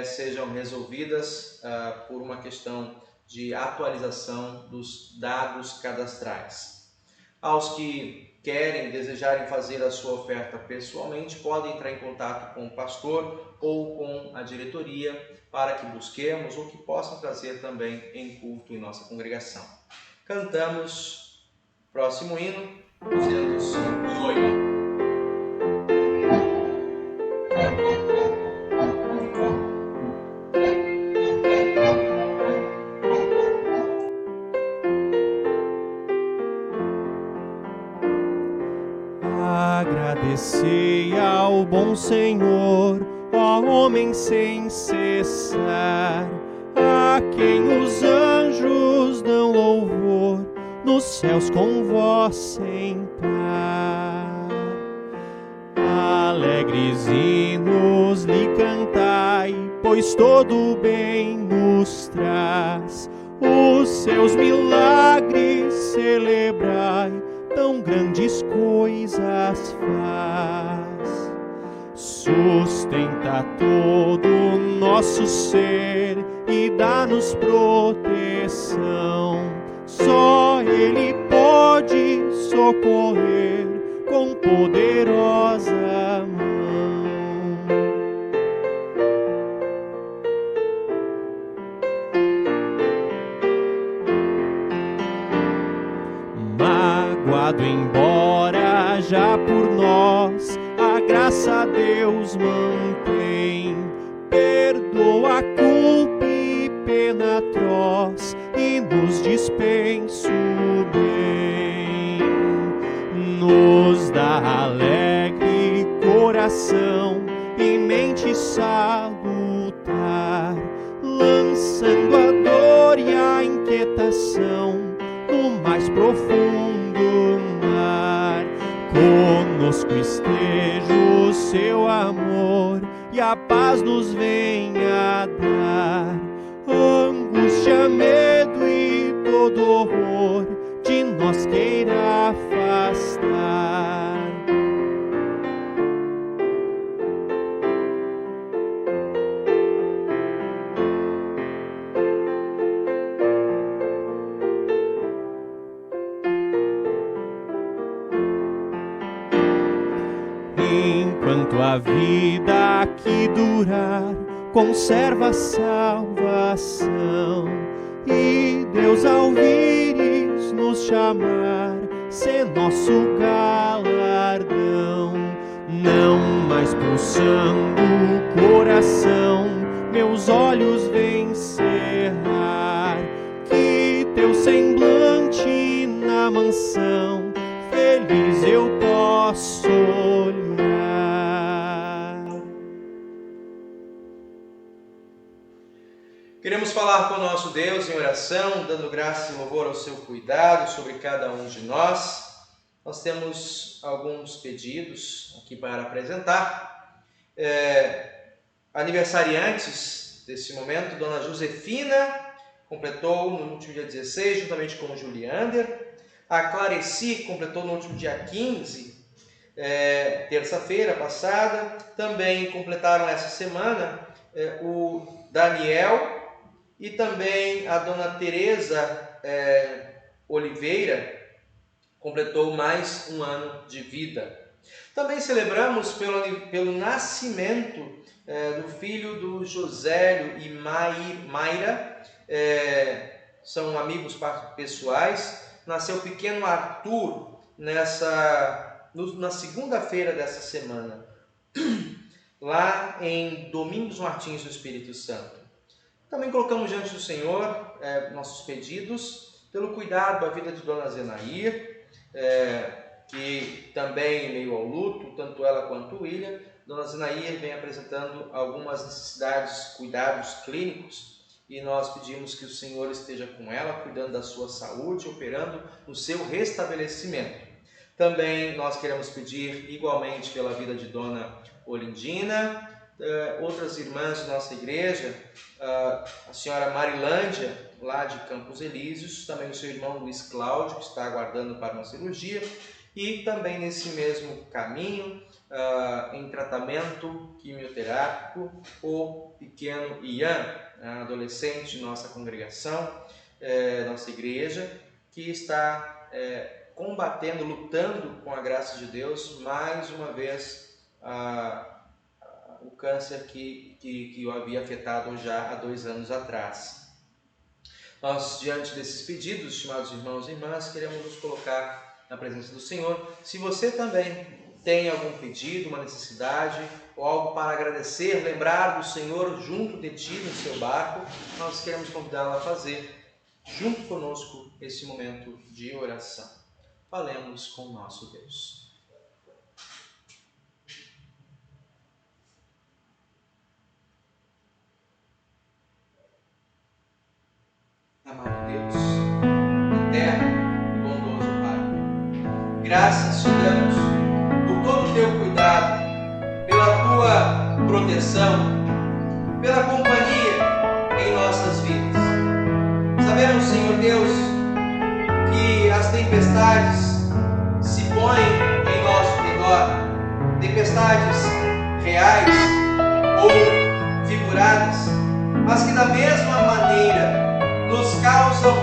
sejam resolvidas por uma questão de atualização dos dados cadastrais. Aos que desejarem fazer a sua oferta pessoalmente, podem entrar em contato com o pastor ou com a diretoria para que busquemos ou que possam trazer também em culto em nossa congregação. Cantamos próximo hino, 208. Agradecei ao bom Senhor, ó homem, sem cessar, a quem os anjos dão louvor, nos céus com voz sem par. Alegres hinos lhe cantai, pois todo bem nos traz, os seus milagres celebrai, tão grandes coisas faz. Sustenta todo o nosso ser e dá-nos proteção. Só Ele pode socorrer com poderosa mão. Magoado embora já por nós, a graça a Deus mantém. Perdoa a culpa e pena atroz e nos dispensa o bem. Nos dá alegre coração e mente salutar, lançando a dor e a inquietação no mais profundo mar. Conosco esteja o seu amor e a paz nos venha dar. Angústia, medo e todo horror de nós queira afastar. Enquanto a vida aqui durar, conserva a salvação. E Deus, ao vires nos chamar, sê nosso galardão. Não mais pulsando o coração, meus olhos vêm cerrar, que teu semblante na mansão feliz eu posso olhar. Queremos falar com o nosso Deus em oração, dando graça e louvor ao seu cuidado sobre cada um de nós. Nós temos alguns pedidos aqui para apresentar. Aniversariantes desse momento, Dona Josefina completou no último dia 16, juntamente com o Juliander. A Clareci completou no último dia 15, terça-feira passada. Também completaram essa semana o Daniel e também a Dona Tereza Oliveira completou mais um ano de vida. Também celebramos pelo nascimento do filho do Josélio e Mayra, são amigos pessoais. Nasceu o pequeno Arthur na segunda-feira dessa semana, lá em Domingos Martins do Espírito Santo. Também colocamos diante do Senhor nossos pedidos pelo cuidado da vida de Dona Zenair, que também, em meio ao luto, tanto ela quanto o William, Dona Zenair vem apresentando algumas necessidades, cuidados clínicos, e nós pedimos que o Senhor esteja com ela, cuidando da sua saúde, operando no seu restabelecimento. Também nós queremos pedir igualmente pela vida de Dona Olindina, outras irmãs de nossa igreja, a senhora Marilândia, lá de Campos Elíseos, também o seu irmão Luiz Cláudio, que está aguardando para uma cirurgia, e também nesse mesmo caminho, em tratamento quimioterápico, o pequeno Ian, adolescente de nossa congregação, nossa igreja, que está combatendo, lutando com a graça de Deus, mais uma vez, o câncer que o havia afetado já há 2 anos atrás. Nós, diante desses pedidos, estimados irmãos e irmãs, queremos nos colocar na presença do Senhor. Se você também tem algum pedido, uma necessidade ou algo para agradecer, lembrar do Senhor junto de ti no seu barco, nós queremos convidá-lo a fazer junto conosco esse momento de oração. Falemos com o nosso Deus. Amado Deus, eterno e bondoso Pai, graças te damos por todo o teu cuidado, pela tua proteção, pela companhia em nossas vidas. Sabemos, Senhor Deus, que as tempestades se põem em nosso redor, tempestades reais ou figuradas, mas que da mesma maneira nos causam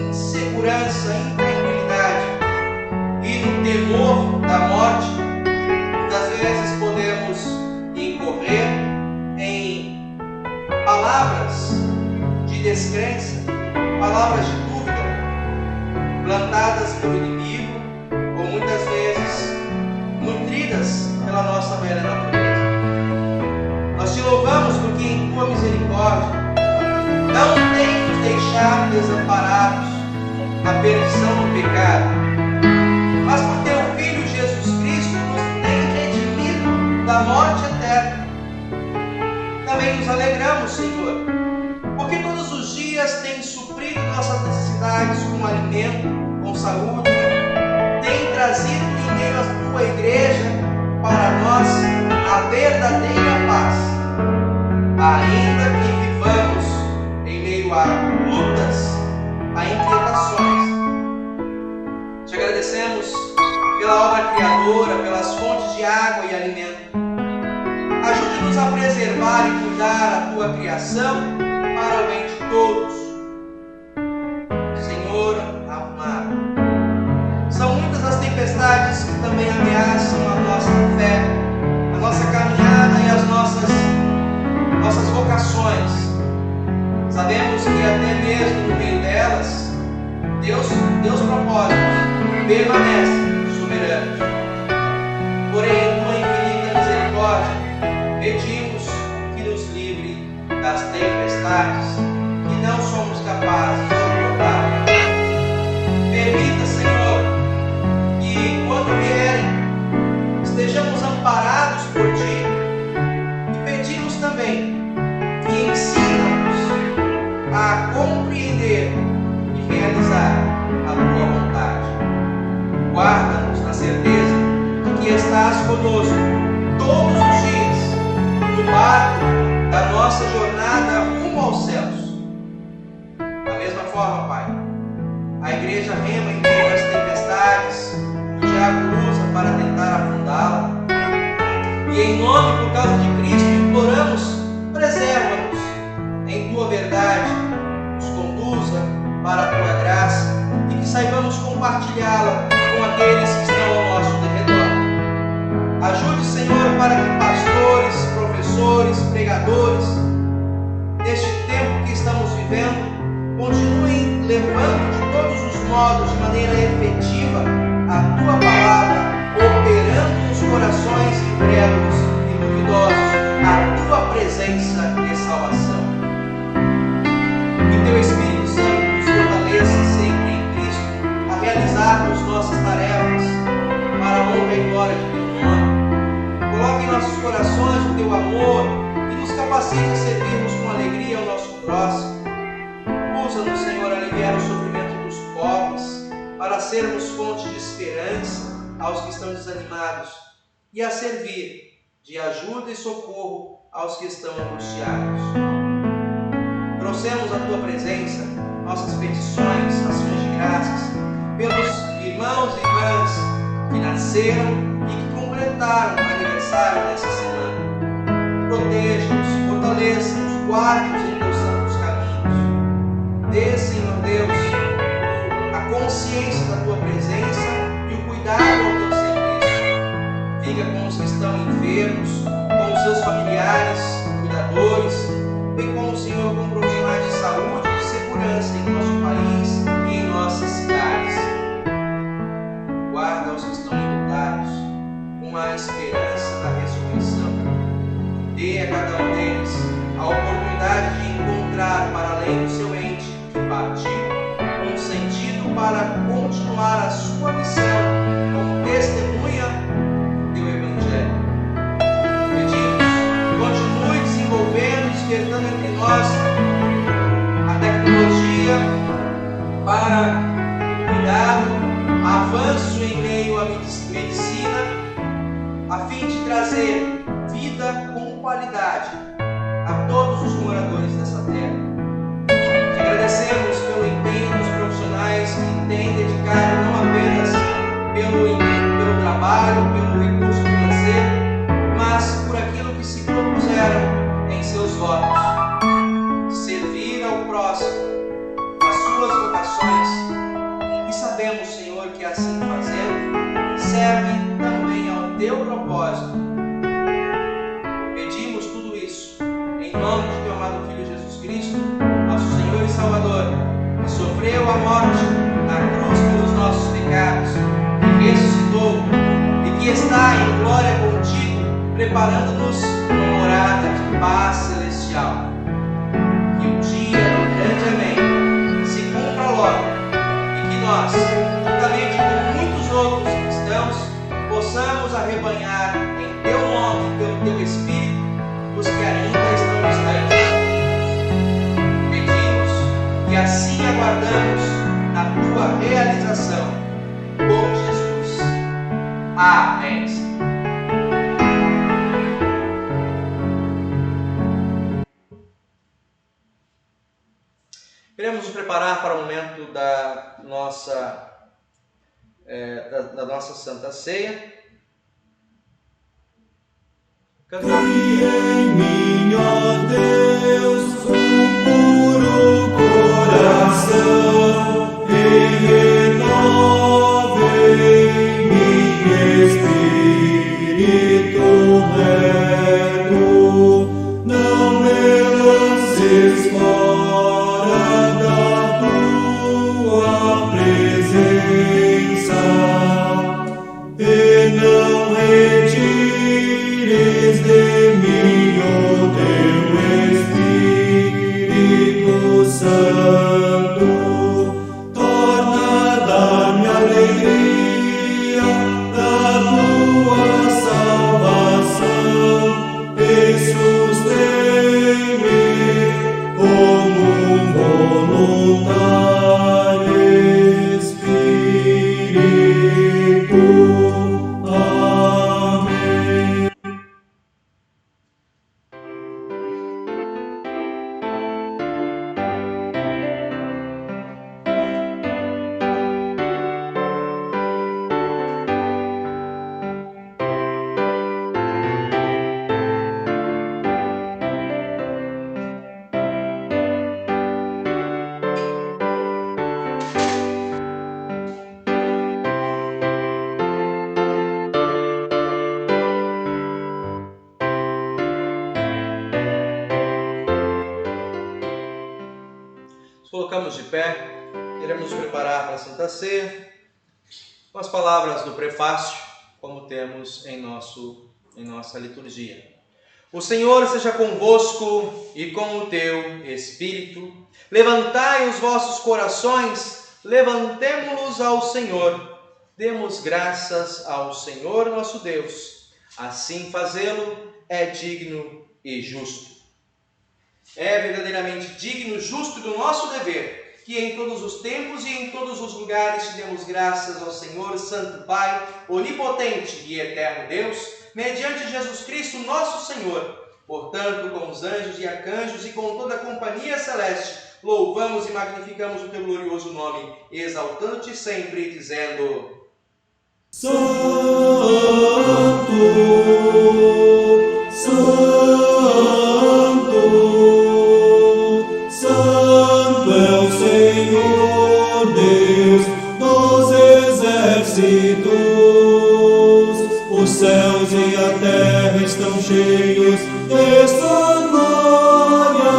insegurança, intranquilidade e no temor da morte. Muitas vezes podemos incorrer em palavras de descrença, palavras de dúvida, plantadas pelo inimigo, ou muitas vezes nutridas pela nossa velha natureza. Nós te louvamos porque em tua misericórdia não tem nos deixado desamparados na perdição do pecado, mas por teu Filho Jesus Cristo nos tem redimido da morte eterna. Também nos alegramos, Senhor, porque todos os dias tem suprido nossas necessidades com alimento, com saúde, tem trazido em meio à tua igreja para nós a verdadeira paz, ainda que vivamos em meio a lutas, a inquietações. Te agradecemos pela obra criadora, pelas fontes de água e alimento. Ajude-nos a preservar e cuidar a tua criação para o bem de todos. Senhor amado, são muitas as tempestades que também ameaçam a nossa fé, a nossa caminhada e as nossas vocações. Sabemos que até mesmo no meio delas, Deus propósitos permanece soberano. Porém, em tua infinita misericórdia, pedimos que nos livre das tempestades que não somos capazes de suportar. Permita, Senhor, que quando vierem, estejamos amparados por ti, e pedimos também que ensina-nos a compreender e realizar a tua vontade. Guarda-nos na certeza de que estás conosco todos os dias no barco da nossa jornada rumo aos céus. Da mesma forma, Pai, a igreja rema em meio às tempestades que o diabo usa para tentar afundá-la. E em nome, por causa de Cristo, imploramos, preserva-nos em tua verdade, nos conduza para a tua graça e que saibamos compartilhá-la com aqueles que estão ao nosso redor. Ajude, Senhor, para que pastores, professores, pregadores, neste tempo que estamos vivendo, continuem levando de todos os modos, de maneira efetiva, a tua palavra, operando nos corações incrédulos e duvidosos a tua presença e salvação. Que teu Espírito Santo nos fortaleça sempre em Cristo a realizarmos nossas tarefas para a honra e glória de teu nome. Coloque em nossos corações o teu amor e nos capacite a servirmos com alegria ao nosso próximo. Usa-nos, Senhor, a aliviar o sofrimento dos pobres, para sermos fonte de esperança aos que estão desanimados e a servir de ajuda e socorro aos que estão angustiados. Trouxemos à tua presença nossas petições, ações de graças, pelos irmãos e irmãs que nasceram e que completaram o aniversário dessa semana. Proteja-os, fortaleça-os, guarde-os em teus santos caminhos. Dê, Senhor Deus, a consciência da tua presença e o cuidado ao teu serviço. Fica com os que estão enfermos, com os seus familiares, cuidadores, bem como o Senhor com profissionais de saúde e de segurança em nosso país e em nossas cidades. Guarda os que estão enlutados com a esperança da ressurreição. Dê a cada um deles a oportunidade de encontrar, para além do seu ente que partiu, um sentido para continuar a sua missão como testemunha do teu Evangelho. Pedimos que continue desenvolvendo e despertando entre nós a tecnologia para o cuidado, avanço em meio à medicina, a fim de trazer vida com qualidade a todos os moradores dessa terra. Te agradecemos pelo empenho dos profissionais que têm dedicado não apenas pelo trabalho, pelo recurso financeiro, mas por aquilo que se propuseram em seus votos, servir ao próximo, as suas vocações, e sabemos, Senhor, que assim fazendo, serve também ao teu propósito. Pedimos tudo isso em nome de teu amado Filho Jesus Cristo, nosso Senhor e Salvador, que sofreu a morte na cruz pelos nossos pecados, que ressuscitou e que está em glória contigo, preparando-nos uma morada de paz celestial. Que o dia do grande amém se cumpra logo e que nós, juntamente com muitos outros cristãos, possamos arrebanhar em teu nome, pelo teu Espírito, os que ainda estão distantes. Pedimos e assim aguardamos a tua realização. Por Jesus. Amém. Queremos nos preparar para o momento da nossa Santa Ceia. Cantando. Em mim, ó Deus, um puro coração, e renova em mim espírito reto. Não me lances fora da tua presença, e não retires de mim o teu Espírito Santo. Torna a dar-me alegria da tua salvação e sustém-me como um voluntário Espírito. Amém. Colocamos de pé, queremos nos preparar para a Santa Ceia, com as palavras do prefácio, como temos em nossa liturgia. O Senhor seja convosco e com o teu Espírito. Levantai os vossos corações, levantemo-los ao Senhor. Demos graças ao Senhor nosso Deus. Assim fazê-lo é digno e justo. É verdadeiramente digno e justo do nosso dever, que em todos os tempos e em todos os lugares te demos graças ao Senhor, Santo Pai, onipotente e eterno Deus, mediante Jesus Cristo, nosso Senhor, Portanto, com os anjos e arcanjos e com toda a companhia celeste, louvamos e magnificamos o teu glorioso nome, exaltando-te sempre, dizendo: Santo, Santo, Santo é o Senhor Deus dos exércitos. Os céus e a terra estão cheios de sua glória.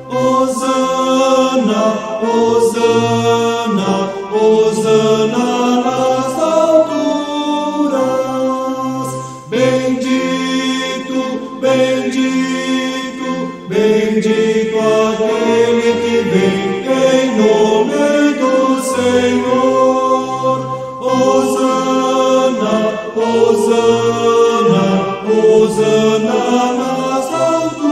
Hosana, Hosana, Hosana nas alturas. Bendito, bendito, bendito aquele que vem em nome do Senhor. Hosana, Hosana, Hosana nas alturas.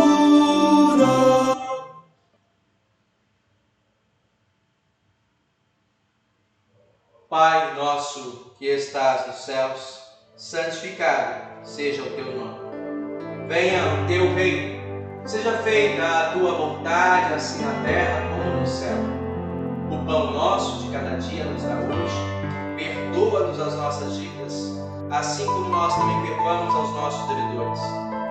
Pai nosso que estás nos céus, santificado seja o teu nome. Venha o teu reino, seja feita a tua vontade, assim na terra como no céu. O pão nosso de cada dia nos dá hoje. Perdoa-nos as nossas dívidas, assim como nós também perdoamos aos nossos devedores.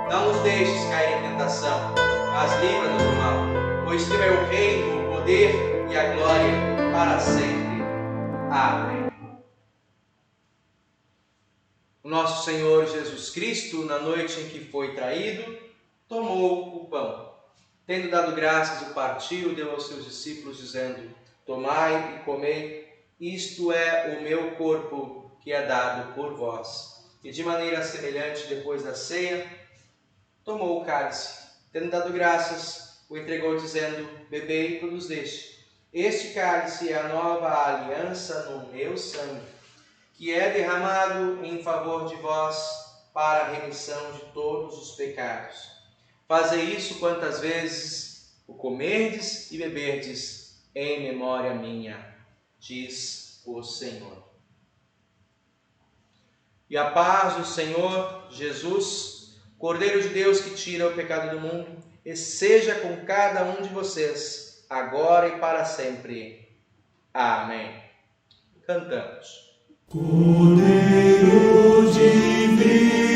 Não nos deixes cair em tentação, mas livra-nos do mal, pois teu é o reino, o poder e a glória para sempre. Amém. O nosso Senhor Jesus Cristo, na noite em que foi traído, tomou o pão. Tendo dado graças, o partiu, deu aos seus discípulos, dizendo: tomai e comei, isto é o meu corpo, que é dado por vós. E de maneira semelhante, depois da ceia, tomou o cálice. Tendo dado graças, o entregou, dizendo: bebei todos deste. Este cálice é a nova aliança no meu sangue, que é derramado em favor de vós para a remissão de todos os pecados. Fazei isso quantas vezes o comerdes e beberdes em memória minha, diz o Senhor. E a paz do Senhor Jesus, Cordeiro de Deus que tira o pecado do mundo, e seja com cada um de vocês, agora e para sempre. Amém. Cantamos. Cordeiro divino,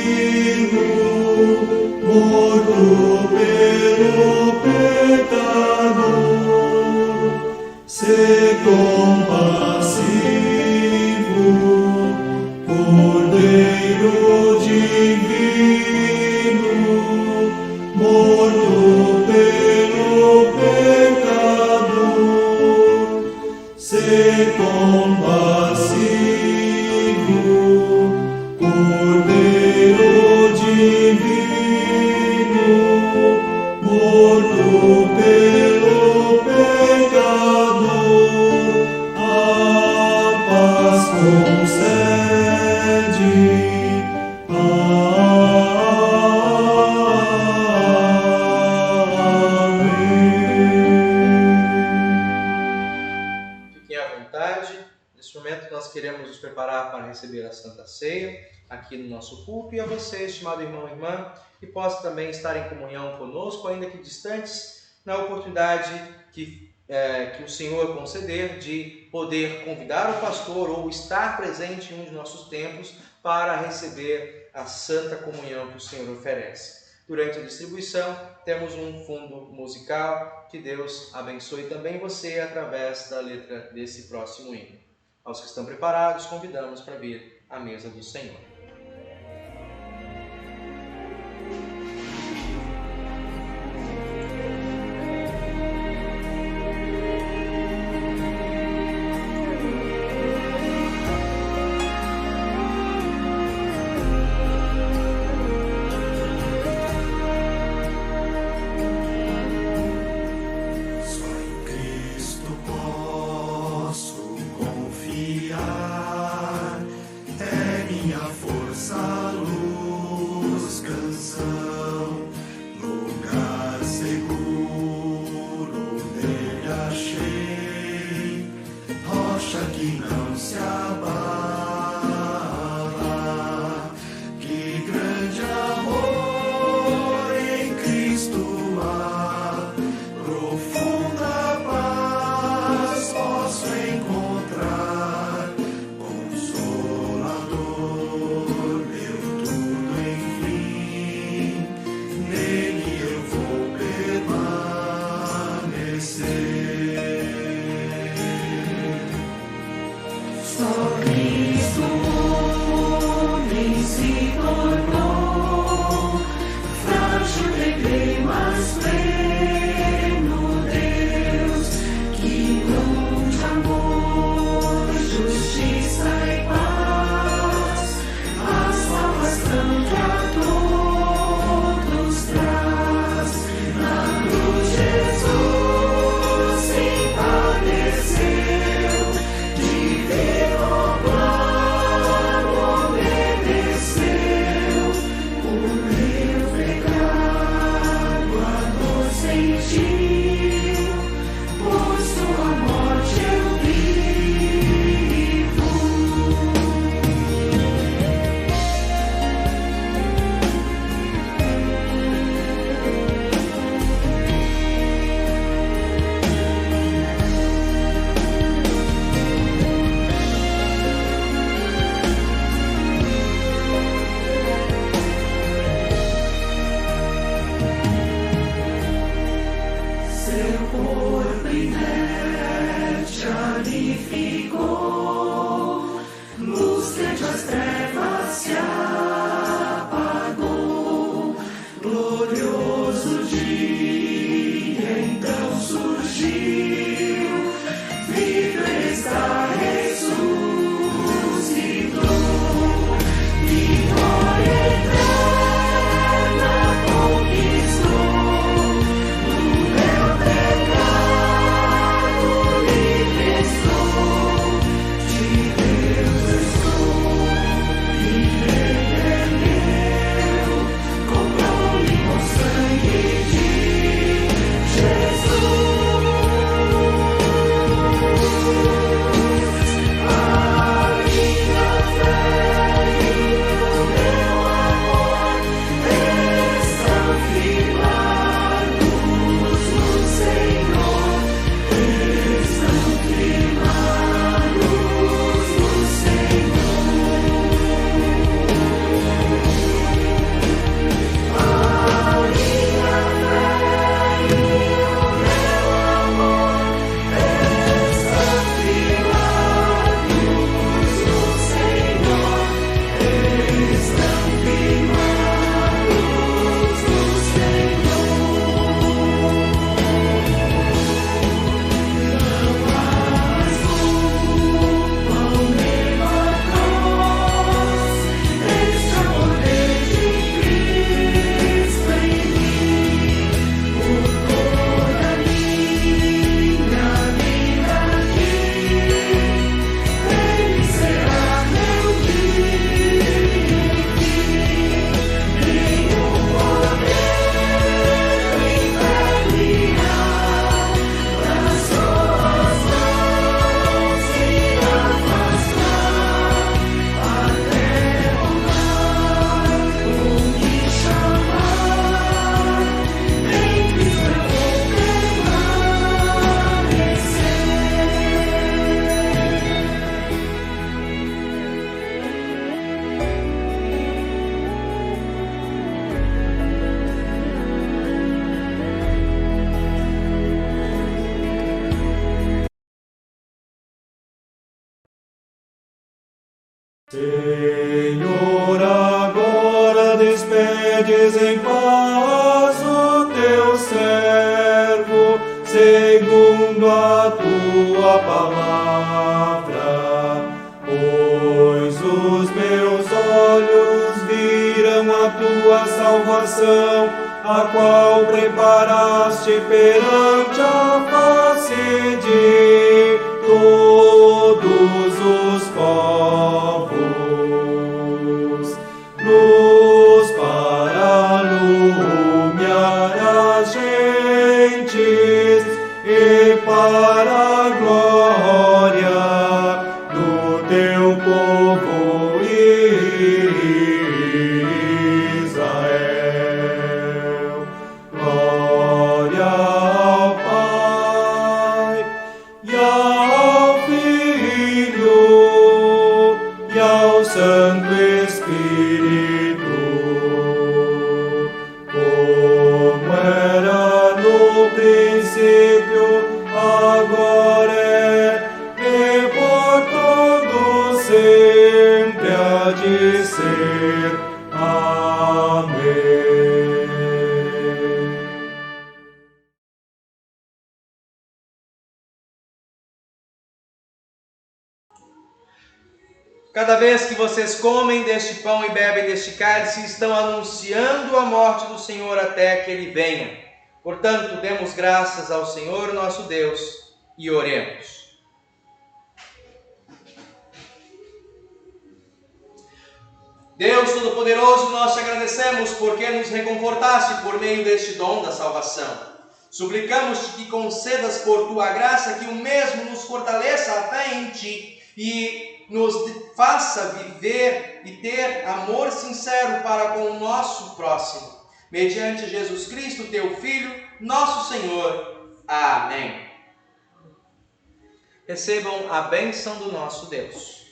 morto pelo pecado, se compassivo. Cordeiro divino, morto pelo pecado, se compassivo. Cordeiro divino, morto pelo pecado, a paz concede. Fiquem à vontade. Neste momento nós queremos nos preparar para receber a Santa Ceia aqui no nosso culto, e a você, estimado irmão e irmã, que possa também estar em comunhão conosco, ainda que distantes, na oportunidade que o Senhor conceder de poder convidar o pastor ou estar presente em um de nossos templos para receber a Santa Comunhão que o Senhor oferece. Durante a distribuição, temos um fundo musical. Que Deus abençoe também você através da letra desse próximo hino. Aos que estão preparados, convidamos para vir à mesa do Senhor. Minha força. Senhor, agora despedes em paz o teu servo, segundo a tua palavra. Pois os meus olhos viram a tua salvação, a qual preparaste perante a face de todos os povos, luz para iluminar as gentes e para a glória do teu povo Israel. Glória ao Pai e ao Filho e ao Santo Espírito, como era no princípio, agora e por todo sempre há de ser. Amém. Cada vez que vocês comem deste pão e bebem deste cálice, estão anunciando a morte do Senhor até que Ele venha. Portanto, demos graças ao Senhor nosso Deus e oremos. Deus Todo-Poderoso, nós te agradecemos porque nos reconfortaste por meio deste dom da salvação. Suplicamos-te que concedas por tua graça que o mesmo nos fortaleça a fé em ti e nos faça viver e ter amor sincero para com o nosso próximo. Mediante Jesus Cristo, teu Filho, nosso Senhor. Amém. Recebam a bênção do nosso Deus.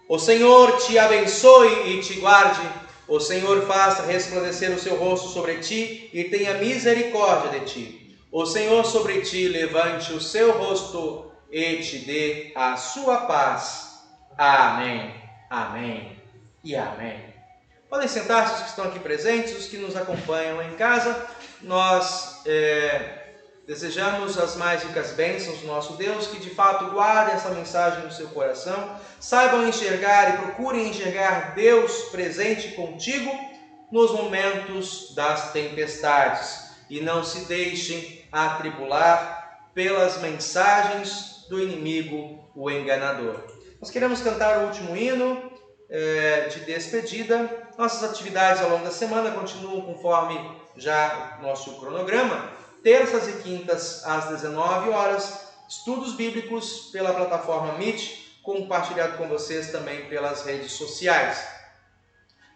O Senhor te abençoe e te guarde. O Senhor faça resplandecer o seu rosto sobre ti e tenha misericórdia de ti. O Senhor sobre ti levante o seu rosto e te dê a sua paz. Amém, amém e amém. Podem sentar-se os que estão aqui presentes, os que nos acompanham em casa. Nós desejamos as mais ricas bênçãos do nosso Deus, que de fato guardem essa mensagem no seu coração, saibam enxergar e procurem enxergar Deus presente contigo nos momentos das tempestades e não se deixem atribular pelas mensagens do inimigo, o enganador. Nós queremos cantar o último hino de despedida. Nossas atividades ao longo da semana continuam conforme já nosso cronograma. Terças e quintas às 19 horas, estudos bíblicos pela plataforma Meet, compartilhado com vocês também pelas redes sociais.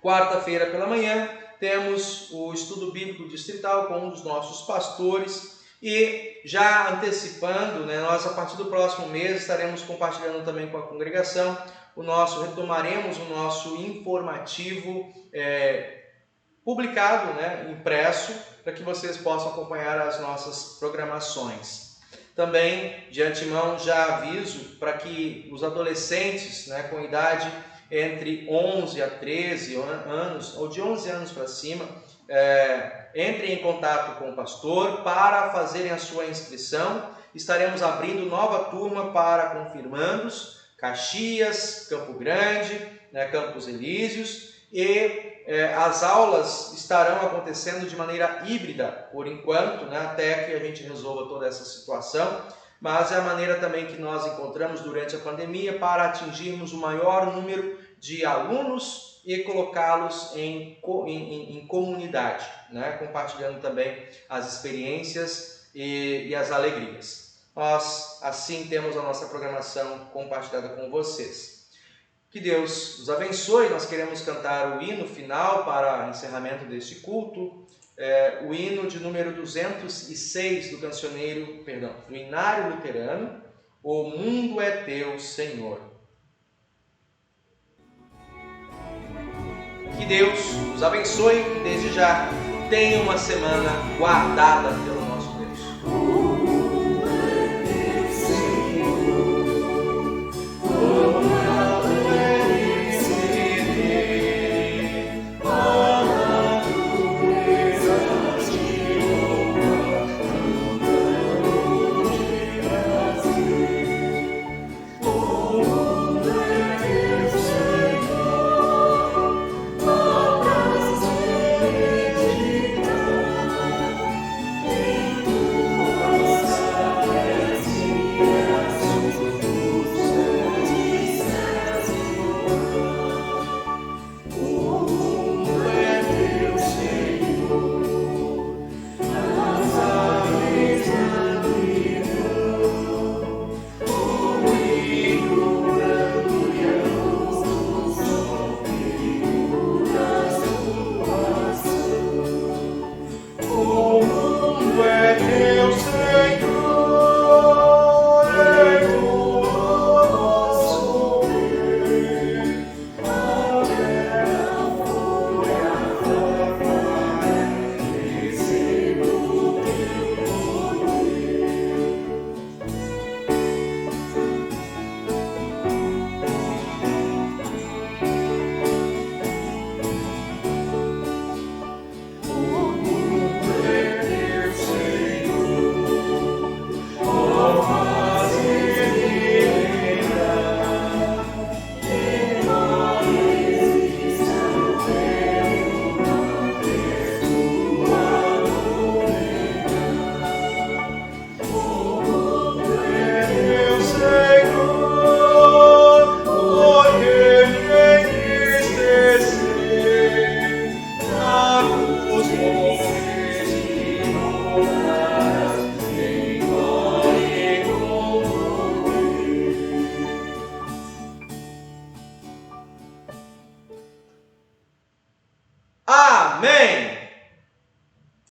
Quarta-feira pela manhã, temos o estudo bíblico distrital com um dos nossos pastores. E já antecipando, nós a partir do próximo mês estaremos compartilhando também com a congregação retomaremos o nosso informativo publicado, impresso, para que vocês possam acompanhar as nossas programações. Também, de antemão, já aviso para que os adolescentes com idade entre 11 a 13 anos, ou de 11 anos para cima, entrem em contato com o pastor para fazerem a sua inscrição. Estaremos abrindo nova turma para confirmandos, Caxias, Campo Grande, Campos Elíseos, e as aulas estarão acontecendo de maneira híbrida por enquanto, até que a gente resolva toda essa situação, mas é a maneira também que nós encontramos durante a pandemia para atingirmos o maior número de alunos e colocá-los em comunidade, compartilhando também as experiências e as alegrias. Nós, assim, temos a nossa programação compartilhada com vocês. Que Deus os abençoe. Nós queremos cantar o hino final para encerramento deste culto, o hino de número 206 do Inário Luterano, O Mundo é Teu, Senhor. Que Deus os abençoe e desde já tenha uma semana guardada pelo